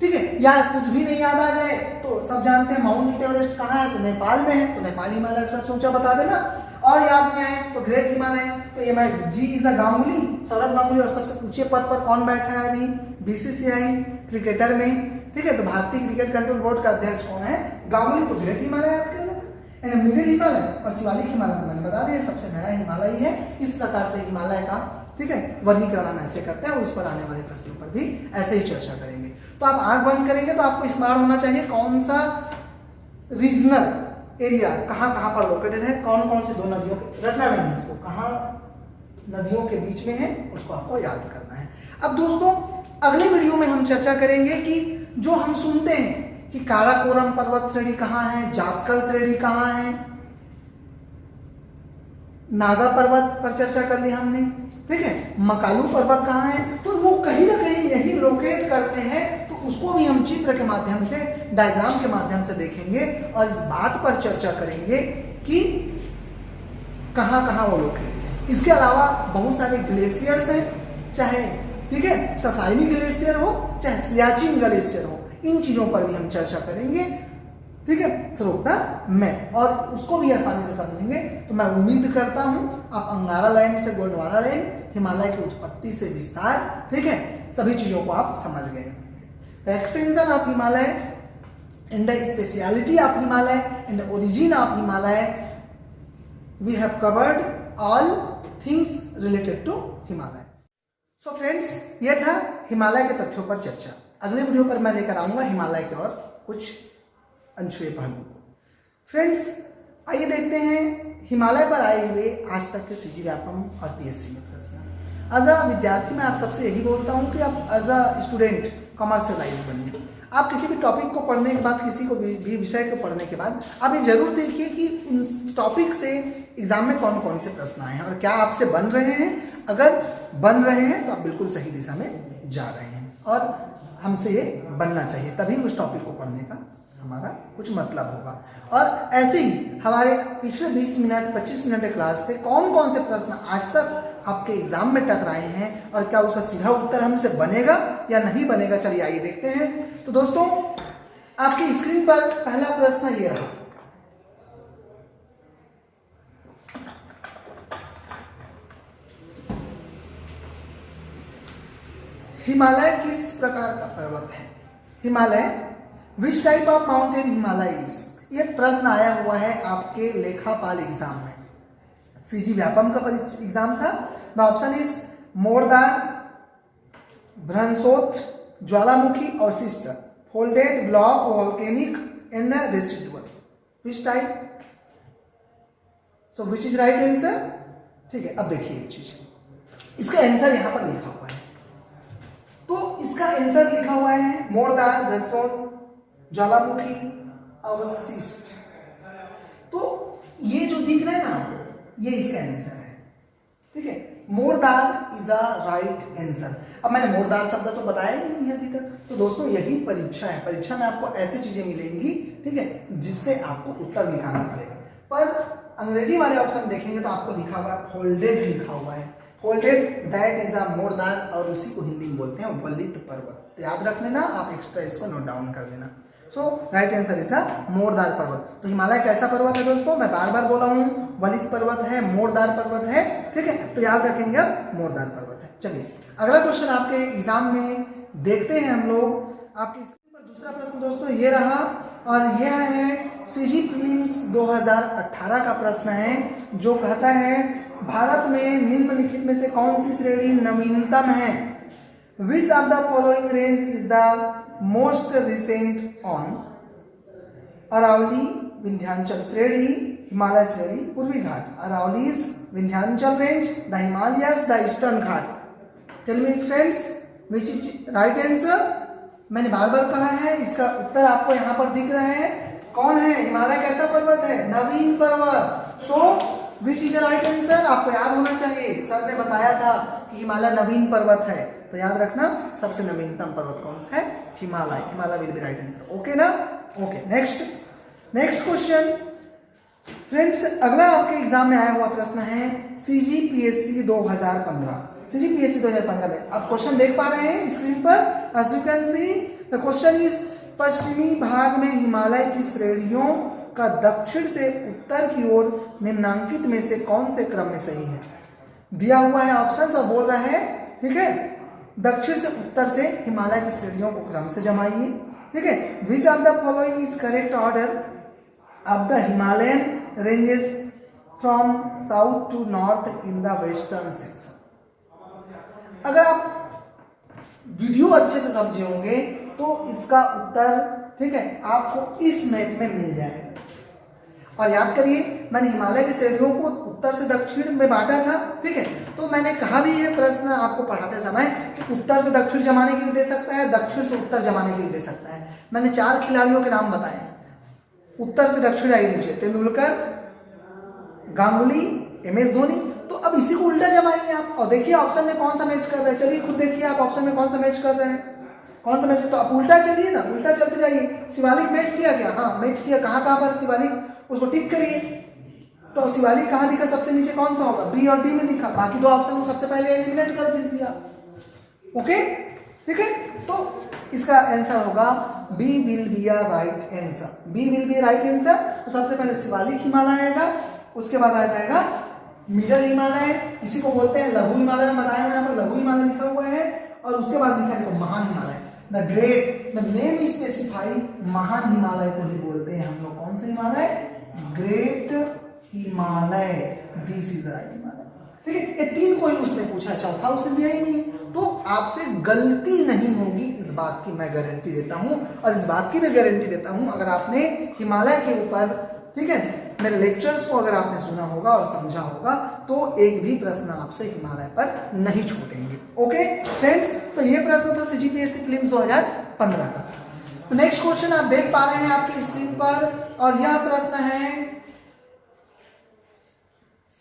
ठीक है, या कुछ भी नहीं याद आ जाए तो सब जानते हैं माउंट एवरेस्ट कहाँ है, तो नेपाल में है, तो नेपाल हिमालय सबसे ऊंचा बता देना। और याद नहीं आए तो ग्रेट हिमालय, तो ये मैं जी इज अ गांगुली, सौरभ गांगुली। और सबसे ऊंचे पद पर कौन बैठा है अभी? बीसीसीआई क्रिकेटर में, ठीक है, तो भारतीय क्रिकेट कंट्रोल बोर्ड का अध्यक्ष कौन है? गांगुली। तो ग्रेट हिमालय याद कर लेना। मिडिल हिमालय और शिवालिक हिमालय तो मैंने बता दिया, सबसे नया हिमालय ही है। इस प्रकार से हिमालय का, ठीक है, वर्गीकरण हम ऐसे करते हैं और उस पर आने वाले प्रश्नों पर भी ऐसे ही चर्चा करेंगे। तो आप आंख बंद करेंगे तो आपको स्मार्ट होना चाहिए कौन सा रीजनल एरिया कहाँ कहाँ पर लोकेटेड है, कौन कौन सी दो नदियों के, रटना नहीं है इसको, कहाँ नदियों के बीच में है उसको आपको याद करना है। अब दोस्तों अगले वीडियो में हम चर्चा करेंगे कि जो हम सुनते हैं कि काराकोरम पर्वत श्रेणी कहाँ है, जास्कर श्रेणी कहाँ है, नागा पर्वत पर चर्चा कर ली हमने, ठीक है, मकालू पर्वत कहाँ है, तो वो कहीं ना कहीं यही लोकेट करते हैं। तो उसको भी हम चित्र के माध्यम से, डायग्राम के माध्यम से देखेंगे और इस बात पर चर्चा करेंगे कि कहाँ कहाँ वो लोकेट है। इसके अलावा बहुत सारे ग्लेशियर्स हैं, चाहे, ठीक है, ससाइनी ग्लेशियर हो चाहे सियाचिन ग्लेशियर हो, इन चीजों पर भी हम चर्चा करेंगे, ठीक है, थ्रू द मैप, और उसको भी आसानी से समझेंगे। तो मैं उम्मीद करता हूं आप अंगारा लैंड से गोंडवाना लैंड, हिमालय की उत्पत्ति से विस्तार, ठीक है, सभी चीजों को आप समझ गए। The extension of Himalaya and the speciality of Himalaya and the origin of Himalaya, we have covered all things related to Himalaya. So friends, ये था हिमालय के तथ्यों पर चर्चा। अगले वीडियो पर मैं लेकर आऊंगा हिमालय के और कुछ अनछुए पहलू को। फ्रेंड्स आइए देखते हैं हिमालय पर आए हुए आज तक के सीजी व्यापम और पीएससी में प्रश्न। एज अ विद्यार्थी मैं आप सबसे यही बोलता हूं कि आप एज अ स्टूडेंट कमर्शियलाइज बनिए। आप किसी भी टॉपिक को पढ़ने के बाद, किसी को भी विषय को पढ़ने के बाद आप ये जरूर देखिए कि उन टॉपिक से एग्जाम में कौन कौन से प्रश्न आए हैं और क्या आपसे बन रहे हैं। अगर बन रहे हैं तो आप बिल्कुल सही दिशा में जा रहे हैं और हमसे ये बनना चाहिए, तभी उस टॉपिक को पढ़ने का हमारा कुछ मतलब होगा। और ऐसे ही हमारे पिछले 20 मिनट 25 मिनट के क्लास से कौन कौन से प्रश्न आज तक आपके एग्जाम में टकराए हैं और क्या उसका सीधा उत्तर हमसे बनेगा या नहीं बनेगा, चलिए आइए देखते हैं। तो दोस्तों आपकी स्क्रीन पर पहला प्रश्न ये रहा, हिमालय किस प्रकार का पर्वत है? Himalaya which type of mountain Himalaya is? ये प्रश्न आया हुआ है आपके लेखापाल एग्जाम में, सीजी व्यापम का एग्जाम था। द ऑप्शन इज मोरदार, भ्रंशोथ, ज्वालामुखी, अवशिष्ट, folded, block, volcanic and residual. Which type? So which is right answer? ठीक है, अब देखिए एक चीज, इसका आंसर यहां पर लिखा हुआ है। तो इसका आंसर लिखा हुआ है मोरदार, भ्रंशोथ, ज्वालामुखी, अवशिष्ट। तो ये जो दिख रहा है ना आपको, ये इसका आंसर है, ठीक है। मोरदार इज अ राइट आंसर। अब मैंने मोरदार शब्द तो बताया ही नहीं है अभी तक। तो दोस्तों यही परीक्षा है, परीक्षा में आपको ऐसी चीजें मिलेंगी, ठीक है, जिससे आपको उत्तर निकालना पड़ेगा। पर अंग्रेजी वाले ऑप्शन देखेंगे तो आपको लिखा हुआ है फोल्डेड, लिखा हुआ है फोल्डेड, दैट इज अ मोरदार, और उसी को हिंदी में बोलते हैं वलित पर्वत। तो याद रख लेना, आप एक्स्ट्रा इसको नोट डाउन कर देना। सो राइट आंसर इज अ मोरदार पर्वत। तो हिमालय कैसा पर्वत है दोस्तों? मैं बार बार बोला हूं, वलित पर्वत है, मोरदार पर्वत है, ठीक है, तो याद रखेंगे अब मोरदार पर्वत है। चलिए अगला क्वेश्चन आपके एग्जाम में देखते हैं हम लोग। आपकी स्क्रीन पर दूसरा प्रश्न दोस्तों ये रहा, और यह है सीजी प्रीलिम्स 2018 का प्रश्न है, जो कहता है भारत में निम्नलिखित में से कौन सी श्रेणी नवीनतम है? Which of the following range is the most recent on Aravalli Vindhyachal श्रेणी, हिमालय श्रेणी, पूर्वी घाट। Aravalli is Vindhyachal range, the Himalayas the eastern Ghat. Tell me friends which is right answer. मैंने बार बार कहा है, इसका उत्तर आपको यहाँ पर दिख रहा है। कौन है? हिमालय कैसा पर्वत है? नवीन पर्वत। सो विच इज राइट आंसर आपको याद होना चाहिए। सर ने बताया था कि हिमालय नवीन पर्वत है, तो याद रखना सबसे नवीनतम पर्वत कौन सा है? Himalaya. Himalaya will be right answer. Okay ना? Okay, next question friends. अगला आपके एग्जाम में आया हुआ प्रश्न है CGPSC 2015। CGPSC 2015 में आप क्वेश्चन देख पा रहे हैं स्क्रीन पर। As you can see, the question is पश्चिमी भाग में हिमालय की श्रेणियों का दक्षिण से उत्तर की ओर निम्नांकित में से कौन से क्रम में सही है? दिया हुआ है ऑप्शंस और बोल रहा है, ठीक है, दक्षिण से उत्तर से हिमालय की श्रेणियों को क्रम से जमाइए, ठीक है। Which of the following is correct order of the Himalayan ranges from south to north in the western section. अगर आप वीडियो अच्छे से समझे होंगे तो इसका उत्तर, ठीक है, आपको इस मैप में मिल जाएगा। और याद करिए, मैंने हिमालय की श्रेणियों को उत्तर से दक्षिण में बांटा था, ठीक है। तो मैंने कहा भी ये प्रश्न आपको पढ़ाते समय कि उत्तर से दक्षिण जमाने के लिए दे सकता है, दक्षिण से उत्तर जमाने के लिए दे सकता है। मैंने 4 खिलाड़ियों के नाम बताए, उत्तर से दक्षिण आइए नीचे, तेंदुलकर, गांगुली, MS धोनी। तो अब इसी को उल्टा जमाएंगे आप, और देखिए ऑप्शन में कौन सा मैच कर रहे हैं। चलिए खुद देखिए आप ऑप्शन में कौन सा मैच कर रहे हैं, कौन सा मैच। तो आप उल्टा चलिए ना, उल्टा चलते जाइए। शिवालिक मैच किया क्या? हाँ मैच किया। कहाँ पर शिवालिक, उसको टिक करिए। तो शिवालिक कहाँ दिखा? सबसे नीचे कौन सा होगा? B और D में दिखा। बाकी 2 ऑप्शन को सबसे पहले एलिमिनेट कर दीजिए आप। ओके, ठीक है। तो इसका आंसर होगा B will be a right answer. B will be right answer. तो सबसे पहले शिवालिक हिमालय आएगा, उसके बाद आ जाएगा मिडल हिमालय, इसी को बोलते हैं लघु हिमालय। में बताया यहाँ पर लघु हिमालय लिखा हुआ है, और उसके बाद लिखा देखो महान Himalaya. The great, the name specify, महान हिमालय को ही बोलते हैं हम लोग। कौन सा Himalaya? Great Himalaya. This is the right Himalaya, ठीक है। ये 3 को ही उसने पूछा, चौथा उसने दिया ही नहीं। तो आपसे गलती नहीं होगी, इस बात की मैं गारंटी देता हूं। और इस बात की मैं गारंटी देता हूं, अगर आपने हिमालय के ऊपर, ठीक है, मेरे लेक्चर्स को अगर आपने सुना होगा और समझा होगा, तो एक भी प्रश्न आपसे हिमालय पर नहीं छूटेंगे। ओके फ्रेंड्स, तो ये प्रश्न था CGPSC प्रीलिम्स 2015 का। तो नेक्स्ट क्वेश्चन आप देख पा रहे हैं आपकी स्क्रीन पर, और यह प्रश्न है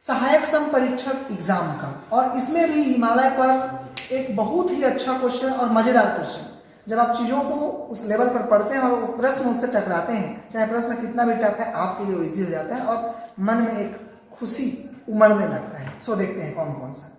सहायक सम परीक्षक एग्जाम का, और इसमें भी हिमालय पर एक बहुत ही अच्छा क्वेश्चन और मजेदार क्वेश्चन। जब आप चीज़ों को उस लेवल पर पढ़ते हैं और वो प्रश्न उससे टकराते हैं, चाहे प्रश्न कितना भी टफ है, आपके लिए वो ईजी हो जाता है और मन में एक खुशी उमड़ने लगता है। सो देखते हैं कौन कौन सा,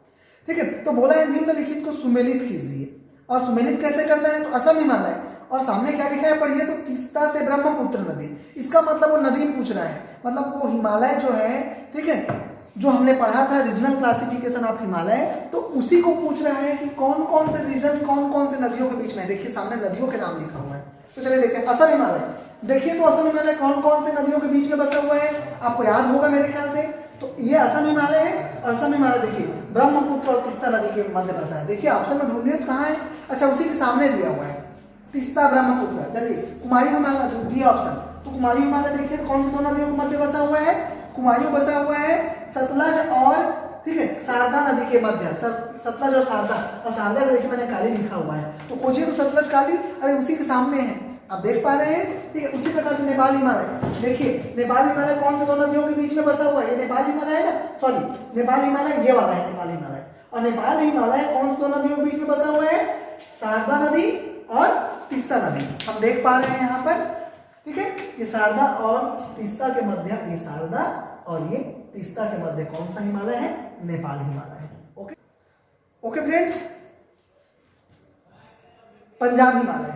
ठीक है। तो बोला है निम्नलिखित को सुमेलित कीजिए, और सुमेलित कैसे करना है? तो असम हिमालय, और सामने क्या लिखा है पढ़िए, तो तीस्ता से ब्रह्मपुत्र नदी। इसका मतलब वो नदी पूछ रहा है, मतलब वो हिमालय जो है, ठीक है, जो हमने पढ़ा था रीजनल क्लासिफिकेशन ऑफ हिमालय, तो उसी को पूछ रहा है कि कौन कौन से रीजन, कौन कौन से नदियों के बीच में। देखिए सामने नदियों के नाम लिखा हुआ है, तो चलिए देखते हैं। असम हिमालय, देखिए तो असम हिमालय कौन कौन से नदियों के बीच में बसा हुआ है, आपको याद होगा मेरे ख्याल से। तो ये असम हिमालय है, और असम हिमालय देखिए ब्रह्मपुत्र और तीस्ता नदी के मध्य बसा है। देखिए ऑप्शन में ढूंढिए कहाँ है। अच्छा, उसी के सामने दिया हुआ है तीस्ता ब्रह्मपुत्र। चलिए कुमारी हिमालय दी ऑप्शन, तो कुमारी हिमालय देखिए तो कौन सी 2 नदियों के मध्य बसा हुआ है? कुमायूं बसा हुआ है सतलज और, ठीक है, शारदा नदी के मध्य। सतलज और शारदा, और शारदा देखिए मैंने काली लिखा हुआ है, तो खोजिए तो सतलज काली, अरे उसी के सामने है, आप देख पा रहे हैं, ठीक है। उसी प्रकार से नेपाल हिमालय, देखिए नेपाल हिमालय कौन से 2 नदियों के बीच में बसा हुआ है? ये नेपाल हिमालय है ना, सॉरी नेपाल हिमालय ये वाला है नेपाल हिमालय। और नेपाल हिमालय कौन से 2 नदियों के बीच में बसा हुआ है? शारदा नदी और तीस्ता नदी, हम देख पा रहे हैं यहाँ पर, ठीक है। ये शारदा और तीस्ता के मध्य, ये शारदा और ये तीस्ता के मध्य कौन सा हिमालय है? नेपाल हिमालय है। Okay okay friends, Punjab Himalaya,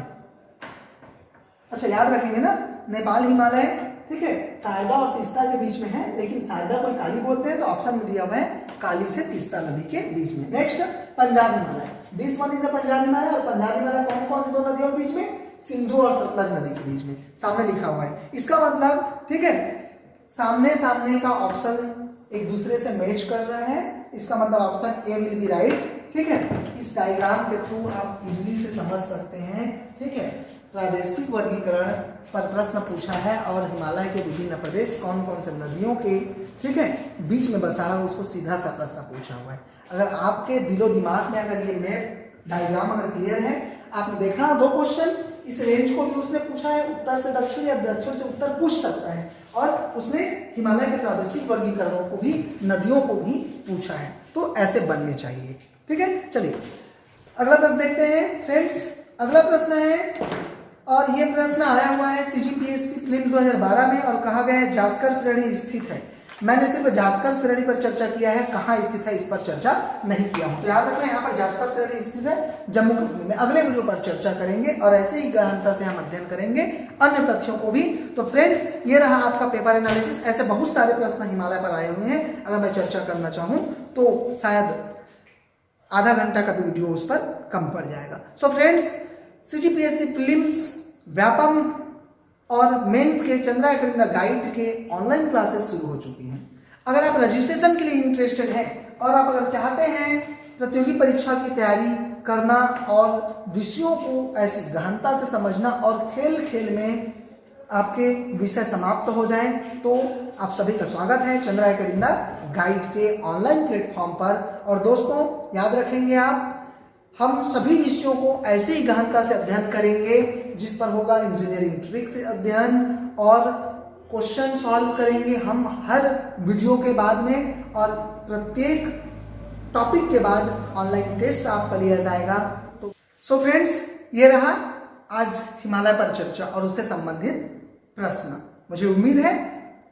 अच्छा याद रखेंगे ना, नेपाल हिमालय, ठीक है, शारदा और तीस्ता के बीच में है, लेकिन शारदा को काली बोलते हैं, तो ऑप्शन में दिया हुआ है काली से तीस्ता नदी के बीच में। Next Punjab Himalaya, this one is a Punjab Himalaya, और पंजाब हिमालय कौन कौन सी 2 नदियों के बीच में? सिंधु और सतलज नदी के बीच में, सामने लिखा हुआ है। इसका मतलब, ठीक है, सामने सामने का ऑप्शन एक दूसरे से मैच कर रहे हैं, इसका मतलब option A will be right. ठीक है, इस डायग्राम के थ्रू आप इजीली से समझ सकते हैं। ठीक है, प्रादेशिक वर्गीकरण पर प्रश्न पूछा है और हिमालय के विभिन्न प्रदेश कौन कौन से नदियों के ठीक है बीच में बसा है, उसको सीधा सा प्रश्न पूछा हुआ है। अगर आपके दिलो दिमाग में अगर ये मैप डायग्राम अगर क्लियर है, आपने देखा 2 क्वेश्चन, इस रेंज को भी उसने पूछा है, उत्तर से दक्षिण या दक्षिण से उत्तर पूछ सकता है, और उसने हिमालय के प्रादेशिक वर्गीकरणों को भी, नदियों को भी पूछा है, तो ऐसे बनने चाहिए। ठीक है, चलिए अगला प्रश्न देखते हैं फ्रेंड्स। अगला प्रश्न है, और ये प्रश्न आया हुआ है CGPSC प्रीलिम्स 2012 में, और कहा गया है जास्कर श्रेणी स्थित है। मैंने सिर्फ जास्कर श्रेणी पर चर्चा किया है, कहाँ स्थित है इस पर चर्चा नहीं किया हूं। तो याद रखना यहाँ पर जास्कर श्रेणी स्थित है जम्मू कश्मीर में। अगले वीडियो पर चर्चा करेंगे और ऐसे ही गहनता से हम अध्ययन करेंगे अन्य तथ्यों को भी। तो फ्रेंड्स ये रहा आपका पेपर एनालिसिस। ऐसे बहुत सारे प्रश्न हिमालय पर आए हुए हैं, अगर मैं चर्चा करना चाहूँ तो शायद आधा घंटा का भी वीडियो उस पर कम पड़ जाएगा। So friends, CGPSC prelims, Vyapam और मेंस के चंद्रा एकेडमी गाइड के ऑनलाइन क्लासेस शुरू हो चुकी हैं। अगर आप रजिस्ट्रेशन के लिए इंटरेस्टेड हैं और आप अगर चाहते हैं प्रतियोगी परीक्षा की तैयारी करना और विषयों को ऐसी गहनता से समझना और खेल खेल में आपके विषय समाप्त हो जाएं, तो आप सभी का स्वागत है चंद्रा एकेडमी गाइड के ऑनलाइन प्लेटफॉर्म पर। और दोस्तों याद रखेंगे आप, हम सभी विषयों को ऐसे ही गहनता से अध्ययन करेंगे जिस पर होगा इंजीनियरिंग ट्रिक से अध्ययन, और क्वेश्चन सॉल्व करेंगे हम हर वीडियो के बाद में, और प्रत्येक टॉपिक के बाद ऑनलाइन टेस्ट आपका लिया जाएगा। तो सो फ्रेंड्स, ये रहा आज हिमालय पर चर्चा और उससे संबंधित प्रश्न। मुझे उम्मीद है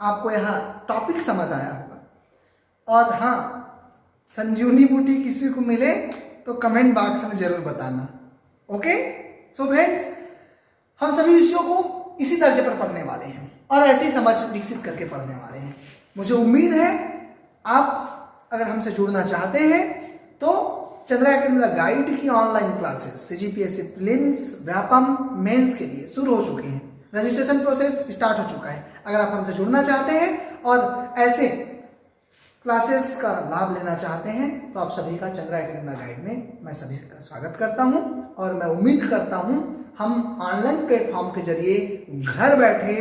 आपको यहाँ टॉपिक समझ आया होगा। और हाँ, संजीवनी बूटी किसी को मिले तो कमेंट बॉक्स में जरूर बताना। ओके, सो फ्रेंड्स, हम सभी विषयों को इसी दर्जे पर पढ़ने वाले हैं और ऐसी समझ विकसित करके पढ़ने वाले हैं। मुझे उम्मीद है आप अगर हमसे जुड़ना चाहते हैं तो चंद्रा एकेडमी गाइड की online classes CGPSC prelims, Vyapam, mains के लिए शुरू हो चुके हैं। रजिस्ट्रेशन प्रोसेस स्टार्ट हो चुका है। अगर आप हमसे जुड़ना चाहते हैं और ऐसे क्लासेस का लाभ लेना चाहते हैं तो आप सभी का चंद्रा एकेडमी गाइड में मैं सभी का स्वागत करता हूं, और मैं उम्मीद करता हूं हम ऑनलाइन प्लेटफॉर्म के जरिए घर बैठे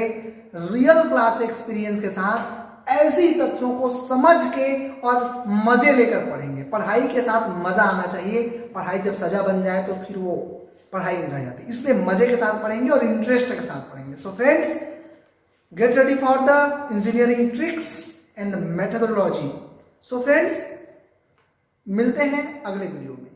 रियल क्लास एक्सपीरियंस के साथ ऐसी तथ्यों को समझ के और मजे लेकर पढ़ेंगे। पढ़ाई के साथ मजा आना चाहिए। पढ़ाई जब सजा बन जाए तो फिर वो पढ़ाई नहीं रह जाती, इसलिए मजे के साथ पढ़ेंगे और इंटरेस्ट के साथ पढ़ेंगे। So friends, get ready for the engineering tricks and the methodology. So friends, मिलते हैं अगले वीडियो में।